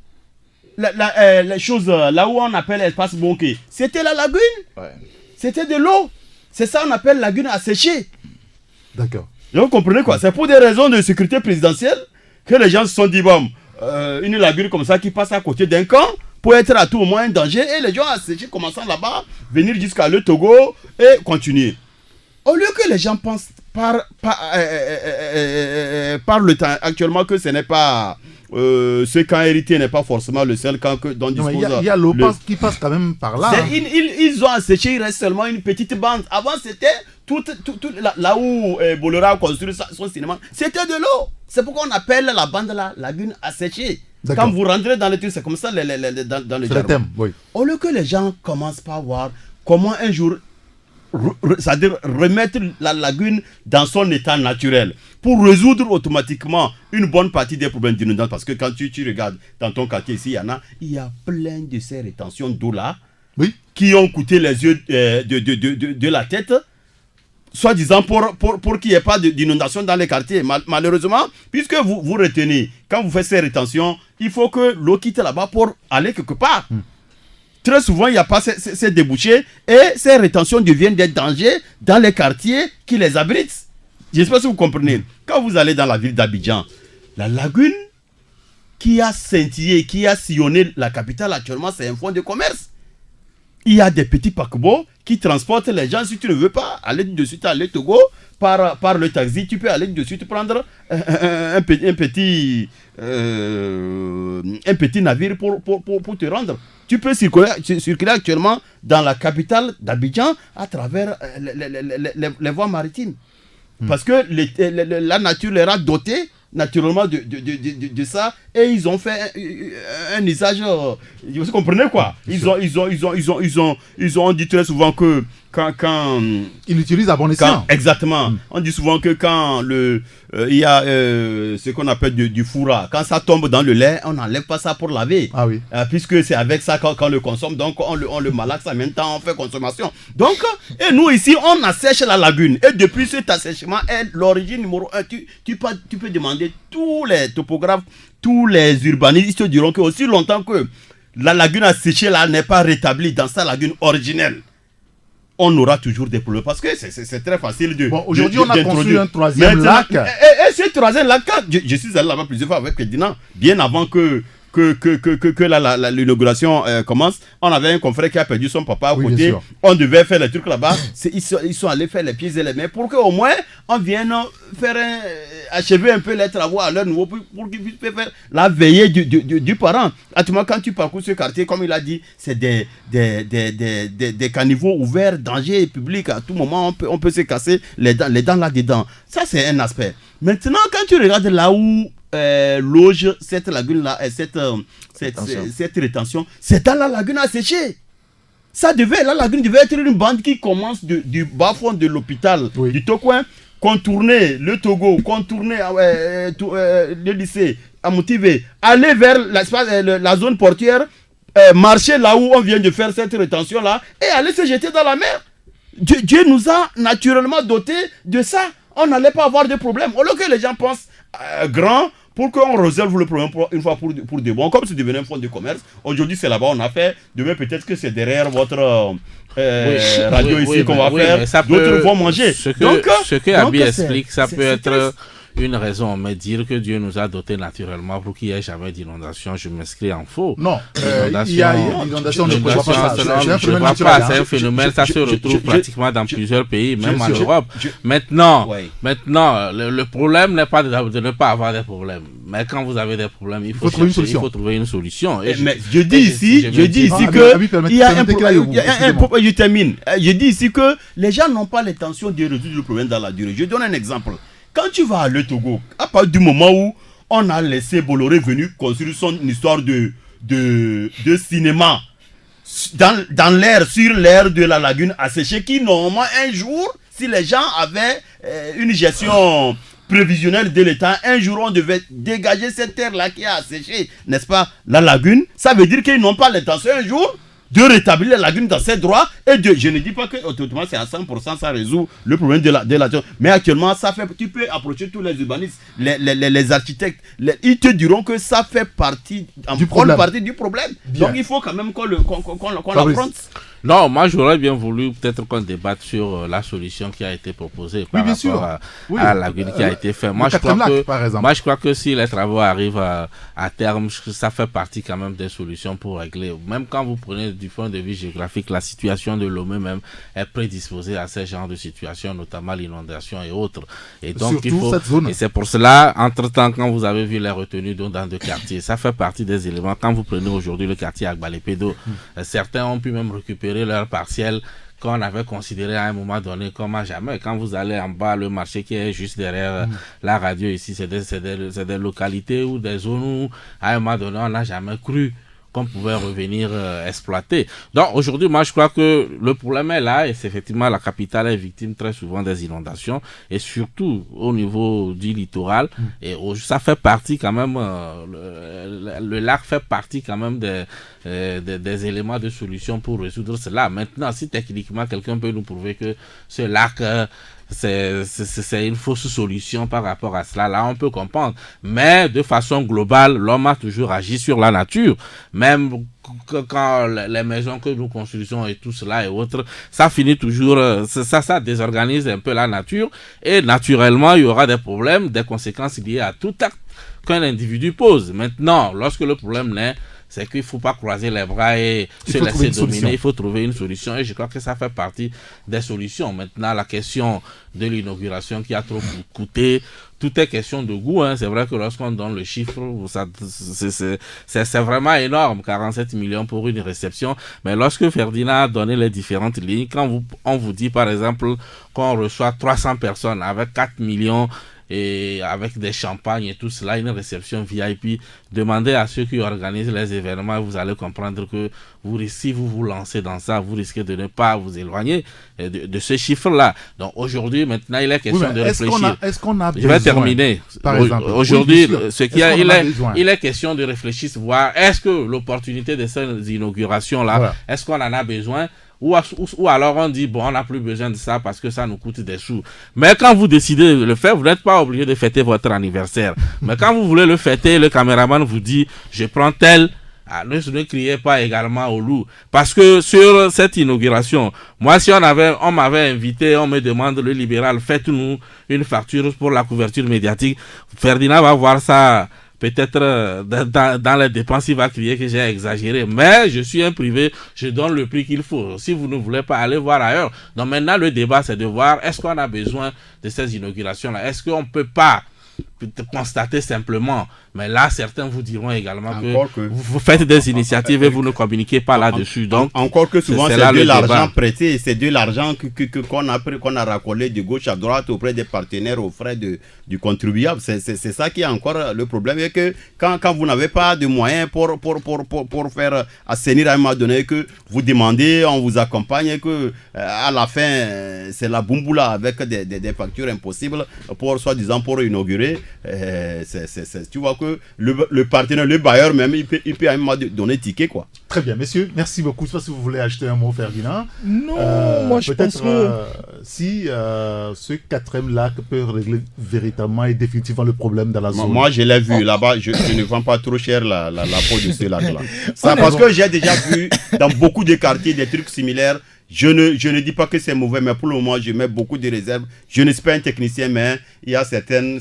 Les choses là où on appelle l'espace Bonké, c'était la lagune. Ouais. C'était de l'eau. C'est ça qu'on appelle lagune asséchée.
D'accord.
Vous comprenez quoi? C'est pour des raisons de sécurité présidentielle que les gens se sont dit, bon, une lagune comme ça qui passe à côté d'un camp peut être à tout moment un danger. Et les gens ont asséché, commençant là-bas, venir jusqu'à le Togo et continuer. Au lieu que les gens pensent par le temps actuellement que ce n'est pas... ce camp héritier n'est pas forcément le seul camp dont dispose...
Il y a l'eau qui passe quand même par là.
Ils ont asséché, il reste seulement une petite bande. Avant, c'était là où Bolloré a construit son cinéma. C'était de l'eau. C'est pourquoi on appelle la bande la lagune asséchée. Quand vous rentrez dans le truc, c'est comme ça dans le jargon. Au lieu que les gens commencent par voir comment un jour... c'est-à-dire remettre la lagune dans son état naturel pour résoudre automatiquement une bonne partie des problèmes d'inondation. Parce que quand tu regardes dans ton quartier ici, il y a plein de ces rétentions d'eau là qui ont coûté les yeux de la tête, soi-disant pour qu'il n'y ait pas d'inondation dans les quartiers. Malheureusement, puisque vous retenez, quand vous faites ces rétentions, il faut que l'eau quitte là-bas pour aller quelque part. Très souvent, il n'y a pas ces débouchés et ces rétentions deviennent des dangers dans les quartiers qui les abritent. J'espère que vous comprenez. Quand vous allez dans la ville d'Abidjan, la lagune qui a scintillé, qui a sillonné la capitale actuellement, c'est un fonds de commerce. Il y a des petits paquebots qui transportent les gens. Si tu ne veux pas aller de suite à Togo par le taxi, tu peux aller de suite prendre un petit navire pour te rendre. Tu peux circuler actuellement dans la capitale d'Abidjan à travers les voies maritimes. Parce que la nature les a dotés naturellement de ça et ils ont fait un usage. Vous comprenez quoi? Ils ont dit très souvent que quand
ils l'utilisent à bon escient.
Exactement. On dit souvent que quand il y a ce qu'on appelle du fourra, quand ça tombe dans le lait, on n'enlève pas ça pour laver.
Ah oui.
Puisque c'est avec ça qu'on le consomme, donc on le malaxe en même temps, on fait consommation. Donc, et nous ici, on assèche la lagune. Et depuis cet assèchement, l'origine numéro 1, tu peux demander tous les topographes, tous les urbanistes, ils te diront que aussi longtemps que la lagune asséchée là n'est pas rétablie dans sa lagune originelle, on aura toujours des problèmes parce que c'est très facile de...
Bon, aujourd'hui, on a construit un troisième lac.
Et ce troisième lac, je suis allé là-bas plusieurs fois avec Ferdinand, bien avant que l'inauguration commence. On avait un confrère qui a perdu son papa à côté. On devait faire les trucs là-bas. Ils sont allés faire les pieds et les mains pour qu'au moins on vienne achever un peu les travaux à leur niveau pour qu'ils puissent faire la veillée du parent. Actuellement, quand tu parcours ce quartier, comme il a dit, c'est des caniveaux ouverts, danger public. À tout moment, on peut se casser les dents là-dedans. Ça, c'est un aspect. Maintenant, quand tu regardes là où loge cette lagune-là, cette rétention, c'est dans la lagune asséchée. La lagune devait être une bande qui commence du bas-fond de l'hôpital, du Tokouin, contourner le Togo, contourner le lycée, à motiver, aller vers la zone portière, marcher là où on vient de faire cette rétention-là, et aller se jeter dans la mer. Dieu nous a naturellement dotés de ça. On n'allait pas avoir de problème. Au lieu que les gens pensent grand pour qu'on résolve le problème une fois pour de bon, comme c'est devenu un fonds de commerce. Aujourd'hui, c'est là-bas on a fait. Demain, peut-être que c'est derrière votre radio ici qu'on va faire. D'autres vont manger.
Ce que Abi explique, ça peut être une raison, mais dire que Dieu nous a dotés naturellement pour qu'il n'y ait jamais d'inondation, je m'inscris en faux.
Non, il y a l'inondation, je ne vois pas ça.
C'est un phénomène, ça se retrouve pratiquement dans plusieurs pays, même en Europe. Maintenant, le problème n'est pas de ne pas avoir des problèmes. Mais quand vous avez des problèmes, il faut trouver une solution.
Mais je dis ici que il y a un problème. Je termine. Je dis ici que les gens n'ont pas l'intention de résoudre le problème dans la durée. Je donne un exemple. Quand tu vas aller au Togo, à partir du moment où on a laissé Bolloré venir construire son histoire de cinéma dans l'air, sur l'air de la lagune asséchée, qui normalement un jour, si les gens avaient une gestion prévisionnelle de l'État, un jour on devait dégager cette terre-là qui a asséché, n'est-ce pas, la lagune. Ça veut dire qu'ils n'ont pas l'intention un jour de rétablir la lagune dans ses droits et je ne dis pas que automatiquement c'est à 100% ça résout le problème de la mais actuellement ça fait, tu peux approcher tous les urbanistes, les architectes, ils te diront que ça fait partie du problème. Donc il faut quand même qu'on l'affronte.
Non, moi j'aurais bien voulu peut-être qu'on débatte sur la solution qui a été proposée par rapport à la lagune qui a été faite. Moi je crois que si les travaux arrivent à terme, ça fait partie quand même des solutions pour régler. Même quand vous prenez du point de vue géographique, la situation de Lomé même est prédisposée à ce genre de situation, notamment l'inondation et autres. Et donc
surtout il faut, cette zone.
Et c'est pour cela, entre-temps, quand vous avez vu les retenues d'eau dans deux quartiers, ça fait partie des éléments. Quand vous prenez aujourd'hui le quartier Agbalépédo, certains ont pu même récupérer leur partiel qu'on avait considéré à un moment donné comme à jamais. Quand vous allez en bas, le marché qui est juste derrière la radio ici, c'est des localités ou des zones où à un moment donné on n'a jamais cru qu'on pouvait revenir exploiter. Donc aujourd'hui, moi je crois que le problème est là et c'est effectivement la capitale est victime très souvent des inondations et surtout au niveau du littoral et ça fait partie quand même, le lac fait partie quand même des éléments de solution pour résoudre cela. Maintenant, si techniquement quelqu'un peut nous prouver que ce lac c'est une fausse solution par rapport à cela, là on peut comprendre, mais de façon globale l'homme a toujours agi sur la nature, même quand les maisons que nous construisons et tout cela et autres, ça finit toujours, ça désorganise un peu la nature et naturellement il y aura des problèmes, des conséquences liées à tout acte qu'un individu pose. Maintenant, lorsque le problème naît, c'est qu'il ne faut pas croiser les bras et se laisser dominer. Il faut trouver une solution et je crois que ça fait partie des solutions. Maintenant, la question de l'inauguration qui a trop coûté, tout est question de goût. C'est vrai que lorsqu'on donne le chiffre, c'est vraiment énorme, 47 millions pour une réception. Mais lorsque Ferdinand a donné les différentes lignes, quand on vous dit par exemple qu'on reçoit 300 personnes avec 4 millions et avec des champagnes et tout cela, une réception VIP, demandez à ceux qui organisent les événements, vous allez comprendre que si vous vous lancez dans ça, vous risquez de ne pas vous éloigner de ce chiffre-là. Donc aujourd'hui, maintenant, il est question de réfléchir.
Est-ce qu'on a
besoin, je vais terminer. Par exemple, aujourd'hui, il est question de réfléchir, voir est-ce que l'opportunité de ces inaugurations-là, est-ce qu'on en a besoin? Ou alors on dit, bon, on n'a plus besoin de ça parce que ça nous coûte des sous. Mais quand vous décidez de le faire, vous n'êtes pas obligé de fêter votre anniversaire. Mais quand vous voulez le fêter, le caméraman vous dit, je prends tel. Ne criez pas également au loup. Parce que sur cette inauguration, moi, si on m'avait invité, on me demande, le libéral, faites-nous une facture pour la couverture médiatique. Ferdinand va voir ça. Peut-être dans les dépenses, il va crier que j'ai exagéré. Mais je suis un privé, je donne le prix qu'il faut. Si vous ne voulez pas aller voir ailleurs. Donc maintenant, le débat, c'est de voir est-ce qu'on a besoin de ces inaugurations-là. Est-ce qu'on ne peut pas constater simplement. Mais là, certains vous diront également que vous faites des initiatives et vous ne communiquez pas là-dessus. Donc,
encore que souvent, c'est de l'argent prêté, c'est de l'argent qu'on a racolé de gauche à droite auprès des partenaires aux frais du contribuable. C'est ça qui est encore le problème. Et que quand vous n'avez pas de moyens pour faire assainir à un moment donné, que vous demandez, on vous accompagne, et que à la fin, c'est la boumboula avec des factures impossibles soi-disant pour inaugurer. tu vois que le partenaire, le bailleur même, il peut à un moment donner ticket, quoi.
Très bien, messieurs, merci beaucoup. Je ne sais pas si vous voulez ajouter un mot, Ferdinand.
Non, moi je pense que...
si ce 4e lac peut régler véritablement et définitivement le problème dans la zone.
Moi, je l'ai vu là-bas, je ne vends pas trop cher la peau de ce lac-là. Ça, parce que j'ai déjà vu dans beaucoup de quartiers des trucs similaires. Je ne dis pas que c'est mauvais, mais pour le moment, je mets beaucoup de réserves. Je ne suis pas un technicien, mais il y a certaines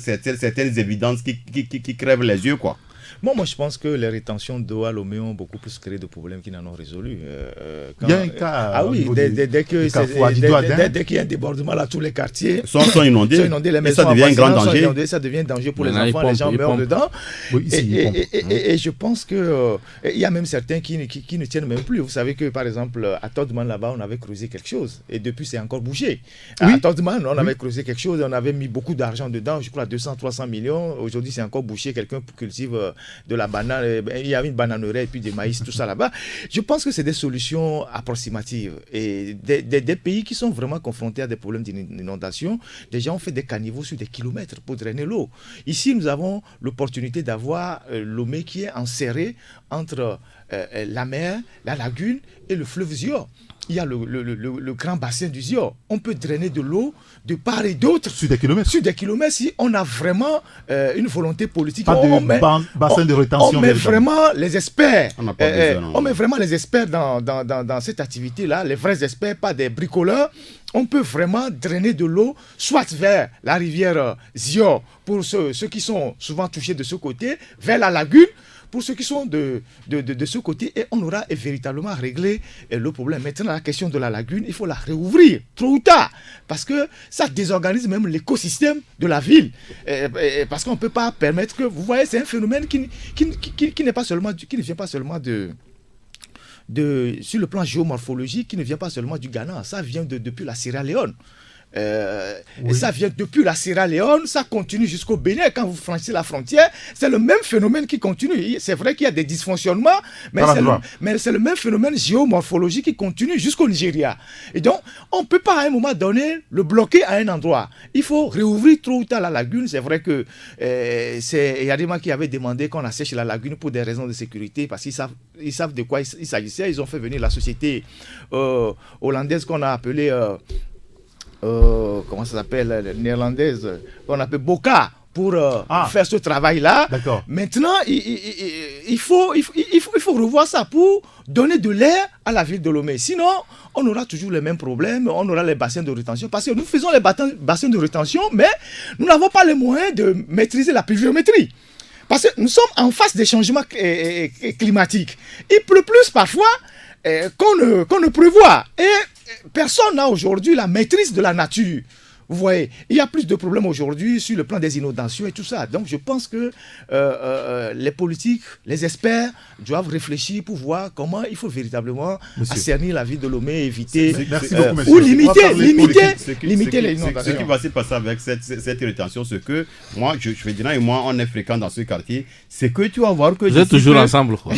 évidences qui crèvent les yeux, quoi.
Moi, je pense que les rétentions d'eau à Lomé ont beaucoup plus créé de problèmes qu'ils n'en ont résolu.
Il y a un cas.
Ah oui, dès qu'il y a un débordement là, tous les quartiers
sont inondés.
Les maisons
ça devient un grand danger.
Ça devient un danger pour les enfants, les gens meurent dedans.
Oui,
et je pense qu'il y a même certains qui ne tiennent même plus. Vous savez que, par exemple, à Todman, là-bas, on avait creusé quelque chose. Et depuis, c'est encore bougé. À Todman, on avait creusé quelque chose. On avait mis beaucoup d'argent dedans, je crois 200-300 millions. Aujourd'hui, c'est encore bouché. Quelqu'un cultive de la banane, il y avait une bananerie et puis des maïs, tout ça là-bas. Je pense que c'est des solutions approximatives. Et des pays qui sont vraiment confrontés à des problèmes d'inondation, des gens ont fait des caniveaux sur des kilomètres pour drainer l'eau. Ici, nous avons l'opportunité d'avoir Lomé qui est enserré entre la mer, la lagune et le fleuve Zior. Il y a le grand bassin du Zior. On peut drainer de l'eau de part et d'autre.
Sur des kilomètres.
Sur des kilomètres, si on a vraiment une volonté politique.
Pas de bassin de rétention.
On met vraiment les experts.
On
met vraiment les experts dans cette activité-là, les vrais experts, pas des bricoleurs. On peut vraiment drainer de l'eau, soit vers la rivière Zior, pour ceux qui sont souvent touchés de ce côté, vers la lagune, pour ceux qui sont de ce côté, et on aura véritablement réglé le problème. Maintenant, la question de la lagune, il faut la réouvrir, tôt ou tard, parce que ça désorganise même l'écosystème de la ville. Parce qu'on ne peut pas permettre que... Vous voyez, c'est un phénomène qui n'est pas seulement, qui ne vient pas seulement sur le plan géomorphologique, qui ne vient pas seulement du Ghana, ça vient depuis la Sierra Leone. Et ça vient depuis la Sierra Leone, ça continue jusqu'au Bénin. Quand vous franchissez la frontière, c'est le même phénomène qui continue. C'est vrai qu'il y a des dysfonctionnements, mais c'est le même phénomène géomorphologique qui continue jusqu'au Nigeria. Et donc, on ne peut pas à un moment donné le bloquer à un endroit. Il faut réouvrir trop ou tard la lagune. C'est vrai que il y a des gens qui avaient demandé qu'on assèche la lagune pour des raisons de sécurité, parce qu'ils savent de quoi il s'agissait. Ils ont fait venir la société hollandaise qu'on a appelée... comment ça s'appelle, néerlandaise, qu'on appelle Boca, pour faire ce travail-là. Maintenant, il faut revoir ça pour donner de l'air à la ville de Lomé. Sinon, on aura toujours les mêmes problèmes, on aura les bassins de rétention, parce que nous faisons les bassins de rétention, mais nous n'avons pas les moyens de maîtriser la pluviométrie. Parce que nous sommes en face des changements climatiques. Il pleut plus parfois qu'on ne prévoit. Et personne n'a aujourd'hui la maîtrise de la nature. Vous voyez, il y a plus de problèmes aujourd'hui sur le plan des inondations et tout ça. Donc je pense que les politiques, les experts doivent réfléchir pour voir comment il faut véritablement assainir la ville de Lomé, éviter ou limiter les inondations.
Ce qui va se passer avec cette rétention, c'est que moi, je vais dire, et moi, on est fréquent dans ce quartier, c'est que tu vas voir que...
Vous êtes toujours ensemble, quoi.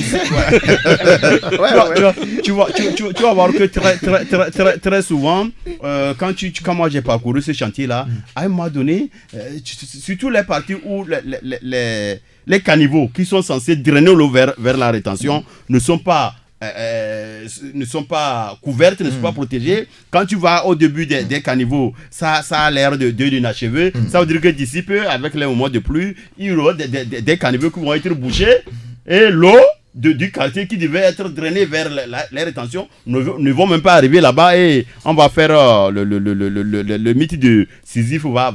Tu vas voir que très souvent, quand moi j'ai parcouru ce chantier-là, à un moment donné, surtout les parties où les caniveaux qui sont censés drainer l'eau vers la rétention ne sont pas couvertes, ne sont pas protégées. Quand tu vas au début des caniveaux, ça a l'air d'inachevé. Ça veut dire que d'ici peu, avec les moments de pluie, il y aura des caniveaux qui vont être bouchés et l'eau du quartier qui devait être drainé vers les rétentions ne vont même pas arriver là-bas, et on va faire le mythe de Sisyphe va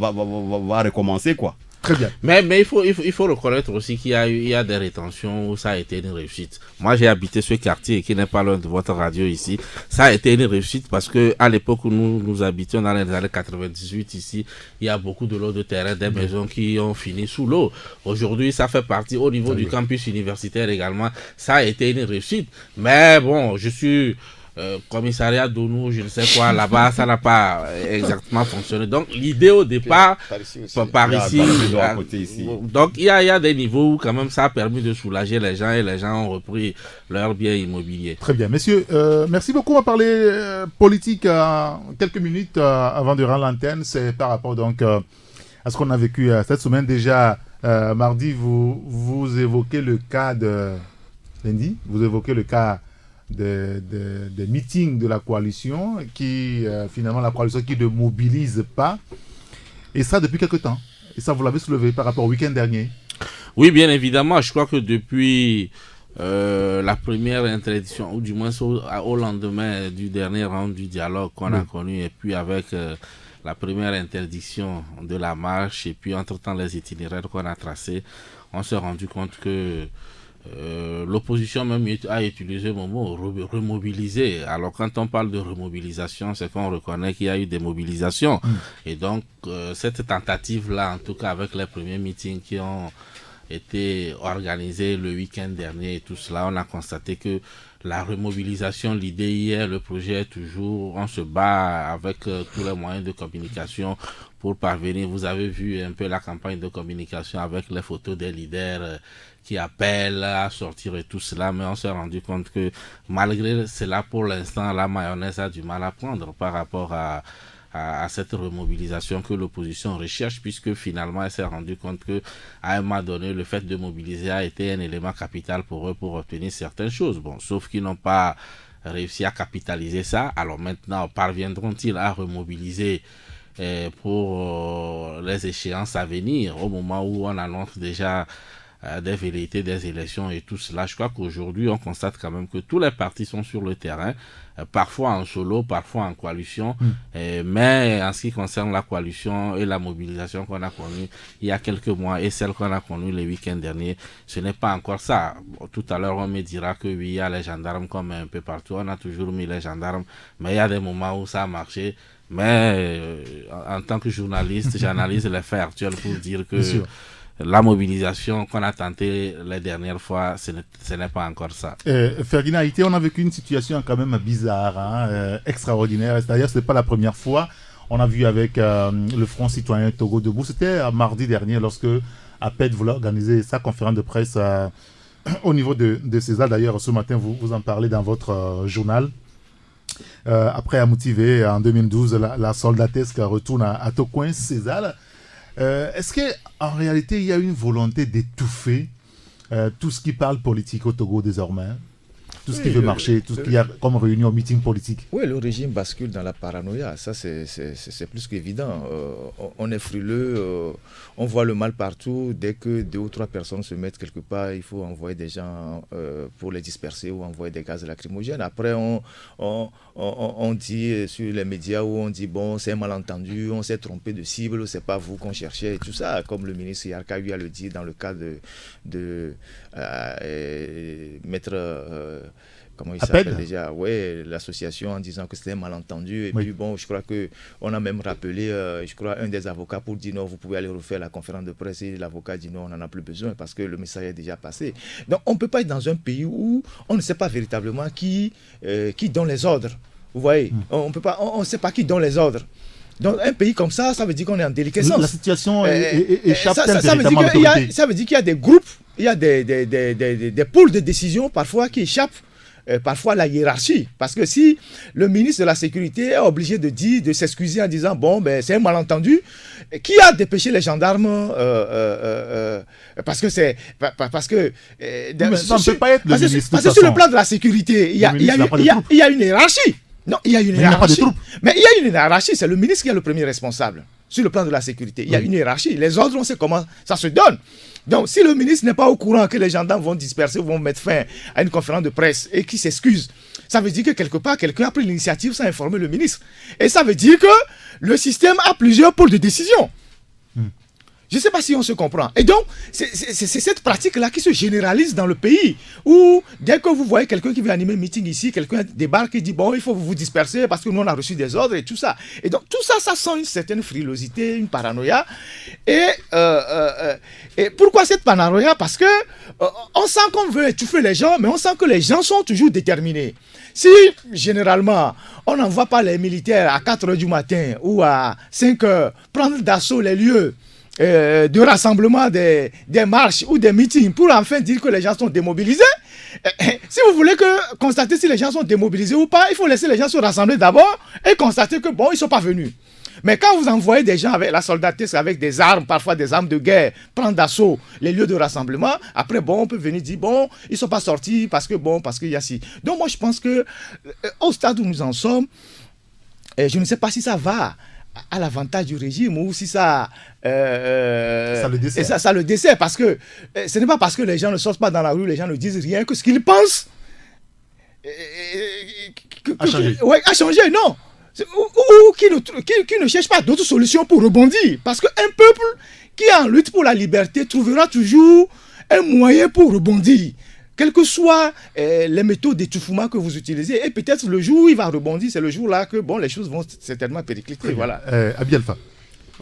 recommencer, quoi.
Très bien.
Mais il faut reconnaître aussi qu'il y a des rétentions où ça a été une réussite. Moi, j'ai habité ce quartier qui n'est pas loin de votre radio ici. Ça a été une réussite parce que à l'époque où nous habitions dans les années 98 ici, il y a beaucoup de l'eau de terrain, des maisons qui ont fini sous l'eau. Aujourd'hui, ça fait partie au niveau du campus universitaire également. Ça a été une réussite. Mais bon, je suis... commissariat d'ONU, je ne sais quoi, là-bas, ça n'a pas exactement fonctionné. Donc, l'idée au départ, par ici, donc il y a des niveaux où quand même ça a permis de soulager les gens et les gens ont repris leurs biens immobiliers.
Très bien, messieurs, merci beaucoup. On va parler politique quelques minutes avant de rendre l'antenne. C'est par rapport donc à ce qu'on a vécu cette semaine déjà. Mardi, vous évoquez le cas de lundi, vous évoquez le cas des meetings de la coalition qui, finalement, la coalition qui ne mobilise pas. Et ça depuis quelque temps. Et ça, vous l'avez soulevé par rapport au week-end dernier.
Oui, bien évidemment. Je crois que depuis la première interdiction, ou du moins au lendemain du dernier round du dialogue qu'on a connu, et puis avec la première interdiction de la marche, et puis entre-temps les itinéraires qu'on a tracés, on s'est rendu compte que l'opposition même a utilisé le mot remobiliser. Alors quand on parle de remobilisation, c'est qu'on reconnaît qu'il y a eu des mobilisations. Et donc cette tentative-là, en tout cas avec les premiers meetings qui ont été organisés le week-end dernier et tout cela, on a constaté que la remobilisation, l'idée hier, le projet est toujours, on se bat avec tous les moyens de communication pour parvenir. Vous avez vu un peu la campagne de communication avec les photos des leaders qui appellent à sortir et tout cela, mais on s'est rendu compte que malgré cela, pour l'instant, la mayonnaise a du mal à prendre par rapport à cette remobilisation que l'opposition recherche, puisque finalement elle s'est rendue compte que à un moment donné le fait de mobiliser a été un élément capital pour eux pour obtenir certaines choses. Bon, sauf qu'ils n'ont pas réussi à capitaliser ça. Alors maintenant, parviendront-ils à remobiliser pour les échéances à venir, au moment où on annonce déjà des velléités des élections et tout cela? Je crois qu'aujourd'hui on constate quand même que tous les partis sont sur le terrain, parfois en solo, parfois en coalition, mais en ce qui concerne la coalition et la mobilisation qu'on a connue il y a quelques mois et celle qu'on a connue le week-end dernier, ce n'est pas encore ça. Bon, tout à l'heure on me dira que oui, il y a les gendarmes comme un peu partout, on a toujours mis les gendarmes, mais il y a des moments où ça a marché. Mais en tant que journaliste, j'analyse les faits actuels pour dire que la mobilisation qu'on a tentée les dernières fois, ce n'est pas encore ça.
Ferdinand Haïté, on a vécu une situation quand même bizarre, extraordinaire. D'ailleurs, ce n'est pas la première fois. On a vu avec le Front Citoyen Togo Debout. C'était mardi dernier lorsque APED voulait organiser sa conférence de presse au niveau de César. D'ailleurs, ce matin, vous en parlez dans votre journal. Après à motiver en 2012 la soldatesque retourne à Tocoin César. Est-ce qu'en réalité, il y a une volonté d'étouffer tout ce qui parle politique au Togo désormais? Tout ce qui veut marcher, tout ce qu'il y a comme réunion, meeting politique.
Oui, le régime bascule dans la paranoïa, ça c'est plus qu'évident. On est frileux, on voit le mal partout. Dès que 2 ou 3 personnes se mettent quelque part, il faut envoyer des gens pour les disperser ou envoyer des gaz lacrymogènes. Après, on dit sur les médias où on dit bon, c'est un malentendu, on s'est trompé de cible, c'est pas vous qu'on cherchait et tout ça, comme le ministre Yarka lui a le dit dans le cas de Maître... comment il s'appelle déjà, l'association, en disant que c'était un malentendu. Et puis bon, je crois qu'on a même rappelé, je crois, un des avocats pour dire non, vous pouvez aller refaire la conférence de presse. Et l'avocat dit non, on n'en a plus besoin parce que le message est déjà passé. Donc on ne peut pas être dans un pays où on ne sait pas véritablement qui donne les ordres. Vous voyez, on ne sait pas qui donne les ordres. Dans un pays comme ça, ça veut dire qu'on est en déliquescence.
La situation échappe
ça veut dire qu'il y a des groupes, il y a des pôles de décision parfois qui échappent parfois à la hiérarchie. Parce que si le ministre de la Sécurité est obligé de s'excuser en disant bon, ben, c'est un malentendu, qui a dépêché les gendarmes parce que ça
ne peut pas être le ministre.
Parce que sur le plan de la sécurité, il y a une hiérarchie. Non, il y a une hiérarchie. Mais il y a une hiérarchie, c'est le ministre qui est le premier responsable sur le plan de la sécurité. Il y a une hiérarchie. Les ordres, on sait comment ça se donne. Donc, si le ministre n'est pas au courant que les gendarmes vont disperser, vont mettre fin à une conférence de presse et qu'il s'excuse, ça veut dire que quelque part, quelqu'un a pris l'initiative sans informer le ministre. Et ça veut dire que le système a plusieurs pôles de décision. Je ne sais pas si on se comprend. Et donc, c'est cette pratique-là qui se généralise dans le pays, où dès que vous voyez quelqu'un qui veut animer un meeting ici, quelqu'un débarque et dit, bon, il faut vous disperser parce que nous, on a reçu des ordres et tout ça. Et donc, tout ça, ça sent une certaine frilosité, une paranoïa. Et pourquoi cette paranoïa? Parce que on sent qu'on veut étouffer les gens, mais on sent que les gens sont toujours déterminés. Si, généralement, on n'envoie pas les militaires à 4 h du matin ou à 5 h prendre d'assaut les lieux de rassemblement des marches ou des meetings pour enfin dire que les gens sont démobilisés. Si vous voulez constater si les gens sont démobilisés ou pas, il faut laisser les gens se rassembler d'abord et constater que bon, ils ne sont pas venus. Mais quand vous envoyez des gens avec la soldatesque, avec des armes, parfois des armes de guerre, prendre d'assaut les lieux de rassemblement, après, bon, on peut venir dire, bon, ils ne sont pas sortis parce qu'il y a si. Donc, moi, je pense que au stade où nous en sommes, je ne sais pas si ça va à l'avantage du régime ou si ça
le dessert.
Ça le dessert, parce que ce n'est pas parce que les gens ne sortent pas dans la rue, les gens ne disent rien, que ce qu'ils pensent a changé, non. Ou qui ne cherche pas d'autres solutions pour rebondir. Parce qu'un peuple qui est en lutte pour la liberté trouvera toujours un moyen pour rebondir. Quelles que soient les méthodes d'étouffement que vous utilisez. Et peut-être le jour où il va rebondir, c'est le jour-là que les choses vont certainement péricliter. Voilà.
Abi Alpha.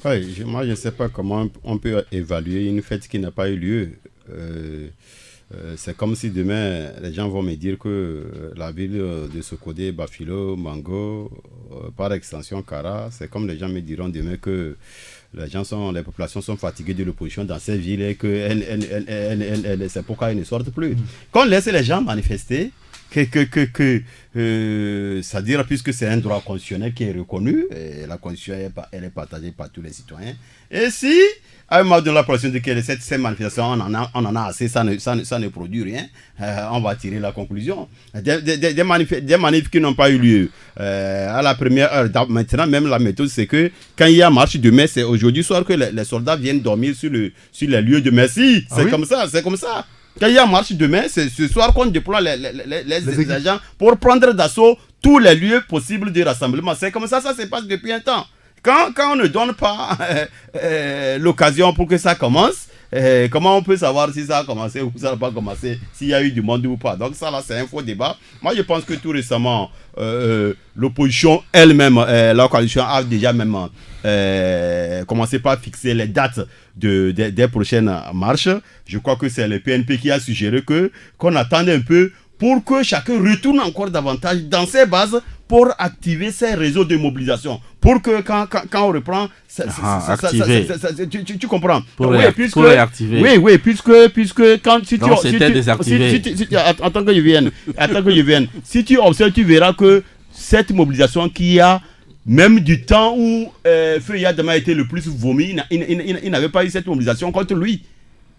Oui, moi je ne sais pas comment on peut évaluer une fête qui n'a pas eu lieu. C'est comme si demain, les gens vont me dire que la ville de Sokodé, Bafilo, Mango, par extension Kara, c'est comme les gens me diront demain que les populations sont fatiguées de l'opposition dans ces villes et que c'est pourquoi elles ne sortent plus. Qu'on laisse les gens manifester, c'est-à-dire puisque c'est un droit constitutionnel qui est reconnu, et la constitution elle est partagée par tous les citoyens. Et si à un moment donné la population dit que ces manifestations on en a assez, ça ne produit rien, on va tirer la conclusion. Des manifs qui n'ont pas eu lieu à la première heure. Maintenant même la méthode c'est que quand il y a marche demain, c'est aujourd'hui soir que les soldats viennent dormir sur les lieux de merci. C'est comme ça. Quand il y a marche demain, c'est ce soir qu'on déploie les agents pour prendre d'assaut tous les lieux possibles de rassemblement. C'est comme ça se passe depuis un temps. Quand on ne donne pas l'occasion pour que ça commence, comment on peut savoir si ça a commencé ou ça n'a pas commencé, s'il y a eu du monde ou pas? Donc ça là, c'est un faux débat. Moi, je pense que tout récemment, l'opposition elle-même, la coalition a déjà même commencé par fixer les dates des prochaines marches. Je crois que c'est le PNP qui a suggéré qu'on attende un peu pour que chacun retourne encore davantage dans ses bases pour activer ses réseaux de mobilisation. Pour que quand on reprend, tu comprends?
Pour réactiver.
Oui, puisque quand si
donc c'était désactivé.
Attends que je vienne. Si tu observes, tu verras que cette mobilisation qui a même du temps où Feu Yadama a été le plus vomi, il n'avait pas eu cette mobilisation contre lui.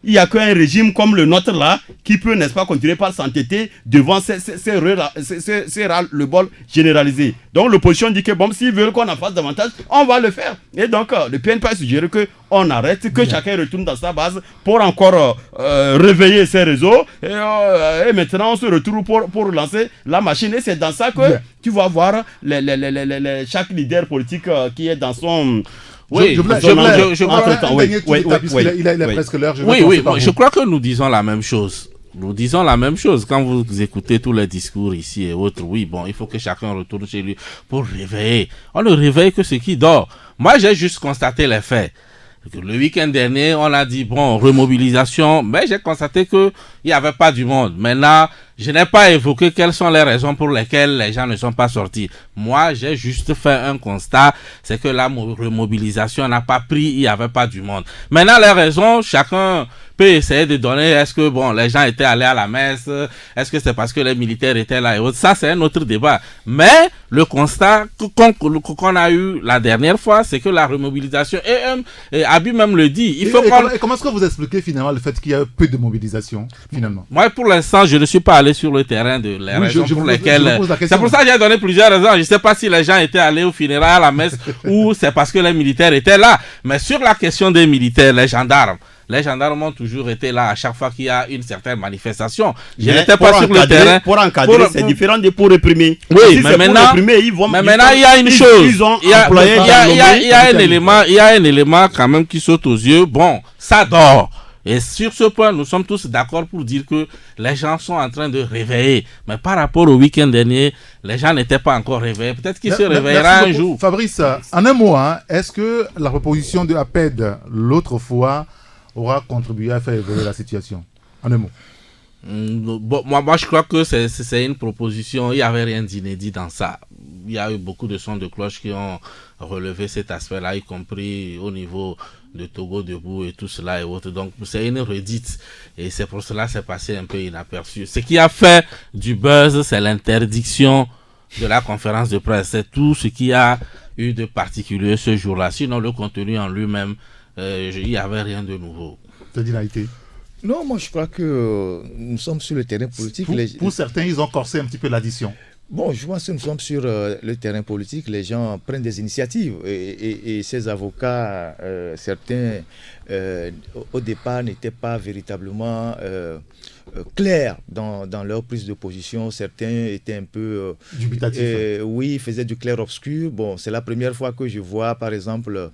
Il n'y a qu'un régime comme le nôtre là qui peut, n'est-ce pas, continuer par s'entêter devant ces ras-le-bol généralisés. Donc l'opposition dit que bon, s'ils veulent qu'on en fasse davantage, on va le faire. Et donc le PNP a suggéré qu'on arrête, que chacun retourne dans sa base pour encore réveiller ses réseaux. Et maintenant on se retrouve pour lancer la machine. Et c'est dans ça que tu vas voir chaque leader politique qui est dans son...
Oui, je crois que nous disons la même chose. Quand vous écoutez tous les discours ici et autres, oui, bon, il faut que chacun retourne chez lui pour réveiller. On ne réveille que ceux qui dorment. Moi, j'ai juste constaté les faits. Le week-end dernier, on a dit, bon, remobilisation, mais j'ai constaté qu'il n'y avait pas du monde. Maintenant, je n'ai pas évoqué quelles sont les raisons pour lesquelles les gens ne sont pas sortis. Moi, j'ai juste fait un constat, c'est que la remobilisation n'a pas pris, il n'y avait pas du monde. Maintenant, les raisons, chacun peut essayer de donner, est-ce que, bon, les gens étaient allés à la messe, est-ce que c'est parce que les militaires étaient là et autres. Ça, c'est un autre débat. Mais le constat qu'on a eu la dernière fois, c'est que la remobilisation, et Abi même le dit,
comment est-ce que vous expliquez finalement le fait qu'il y a peu de mobilisation, finalement?
Moi, pour l'instant, je ne suis pas allé sur le terrain de les raisons pour lesquelles... C'est pour ça que j'ai donné plusieurs raisons. Je ne sais pas si les gens étaient allés au funérailles, à la messe, ou c'est parce que les militaires étaient là. Mais sur la question des militaires, les gendarmes ont toujours été là à chaque fois qu'il y a une certaine manifestation. Je n'étais pas sur le terrain.
Pour encadrer, c'est différent de pour réprimer.
Oui, si mais maintenant, il y a une chose. Il y a un élément quand même qui saute aux yeux. Bon, ça dort. Et sur ce point, nous sommes tous d'accord pour dire que les gens sont en train de réveiller. Mais par rapport au week-end dernier, les gens n'étaient pas encore réveillés. Peut-être qu'ils se réveilleront un jour.
Fabrice, en un mot, est-ce que la proposition de APED l'autre fois aura contribué à faire évoluer la situation? En un mot.
Bon, moi, je crois que c'est une proposition. Il n'y avait rien d'inédit dans ça. Il y a eu beaucoup de sons de cloche qui ont relevé cet aspect-là, y compris au niveau de Togo debout et tout cela et autres. Donc, c'est une redite. Et c'est pour cela que c'est passé un peu inaperçu. Ce qui a fait du buzz, c'est l'interdiction de la conférence de presse. C'est tout ce qui a eu de particulier ce jour-là. Sinon, le contenu en lui-même, il n'y avait rien de nouveau.
Non, moi je crois que nous sommes sur le terrain politique.
Pour certains, ils ont corsé un petit peu l'addition.
Bon, je pense que nous sommes sur le terrain politique, les gens prennent des initiatives et ces avocats, certains, au départ, n'étaient pas véritablement clairs dans leur prise de position. Certains étaient un peu...
dubitatifs.
Oui, ils faisaient du clair-obscur. Bon, c'est la première fois que je vois, par exemple,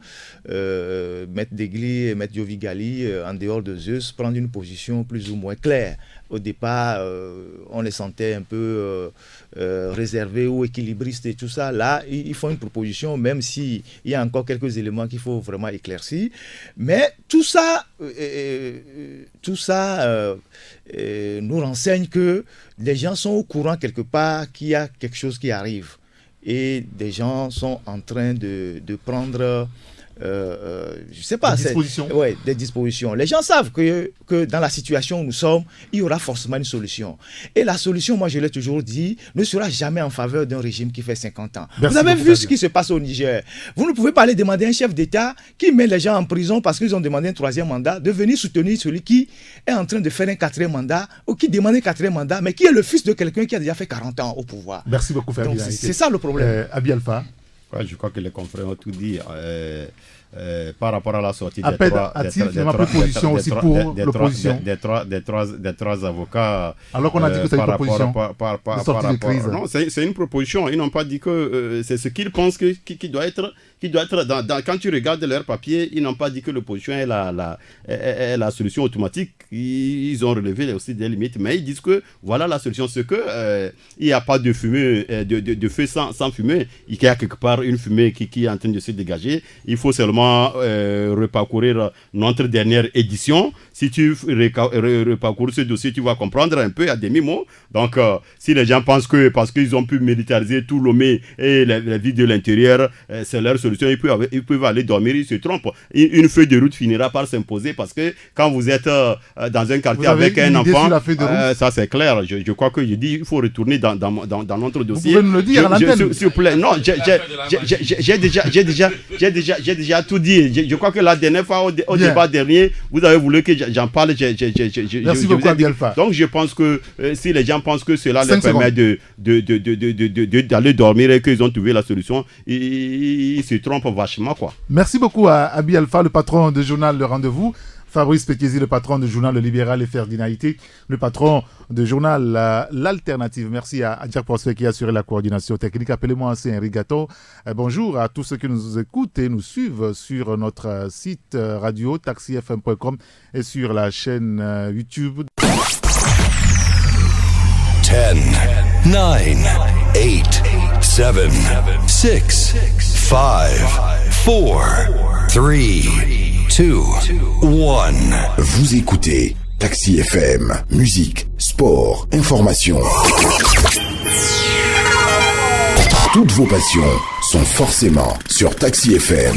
Maître Degli et Maître Diovigali, en dehors de Zeus, prendre une position plus ou moins claire. Au départ, on les sentait un peu réservés ou équilibristes et tout ça. Là, ils font une proposition, même s'il y a encore quelques éléments qu'il faut vraiment éclaircir. Mais tout ça nous renseigne que les gens sont au courant quelque part qu'il y a quelque chose qui arrive. Et des gens sont en train de prendre... je sais pas, des dispositions. Les gens savent que dans la situation où nous sommes, il y aura forcément une solution. Et la solution, moi je l'ai toujours dit, ne sera jamais en faveur d'un régime qui fait 50 ans. Vous avez vu ce qui se passe au Niger. Vous ne pouvez pas aller demander à un chef d'État qui met les gens en prison parce qu'ils ont demandé un 3e mandat, de venir soutenir celui qui est en train de faire un 4e mandat ou qui demande un 4e mandat, mais qui est le fils de quelqu'un qui a déjà fait 40 ans au pouvoir.
Merci beaucoup, Ferdinand.
C'est ça le problème.
Abi Alpha.
Ouais, je crois que les confrères ont tout dit. Par rapport à la sortie
des
trois avocats.
Alors qu'on a dit que c'est une proposition de sortie de crise.
Non, c'est une proposition. Ils n'ont pas dit que c'est ce qu'ils pensent qui doit être quand tu regardes leur papier, ils n'ont pas dit que l'opposition est la solution automatique. Ils ont relevé aussi des limites, mais ils disent que voilà la solution, c'est que il n'y a pas de fumée, de feu sans fumée. Il y a quelque part une fumée qui est en train de se dégager. Il faut seulement reparcourir notre dernière édition. Si tu reparcours ce dossier, tu vas comprendre un peu à demi-mot. Donc, si les gens pensent que parce qu'ils ont pu militariser tout Lomé et la vie de l'intérieur, c'est leur solution, ils peuvent aller dormir, ils se trompent. Une feuille de route finira par s'imposer parce que quand vous êtes dans un quartier avec un enfant, ça c'est clair. Je crois que je dis il faut retourner dans notre dossier.
Vous pouvez nous le dire à l'antenne.
S'il vous plaît, non, j'ai déjà tout dit. Je crois que la dernière fois, au débat dernier, vous avez voulu que j'en parle.
Merci beaucoup, Abi Alpha.
Donc je pense que si les gens pensent que cela leur permet d'aller dormir et qu'ils ont trouvé la solution, ils se trompent vachement, quoi.
Merci beaucoup à Abi Alpha, le patron du journal Le Rendez-vous. Fabrice Pétiesi, le patron du journal Le Libéral, et Ferdinand Ité, le patron du journal L'Alternative. Merci à Jack Prospect qui a assuré la coordination technique. Appelez-moi Ancien Rigato. Bonjour à tous ceux qui nous écoutent et nous suivent sur notre site radio taxifm.com et sur la chaîne YouTube.
10, 9, 8, 7, 6, 5, 4, 3, 2, 1.
Vous écoutez Taxi FM, musique, sport, information. Toutes vos passions sont forcément sur Taxi FM.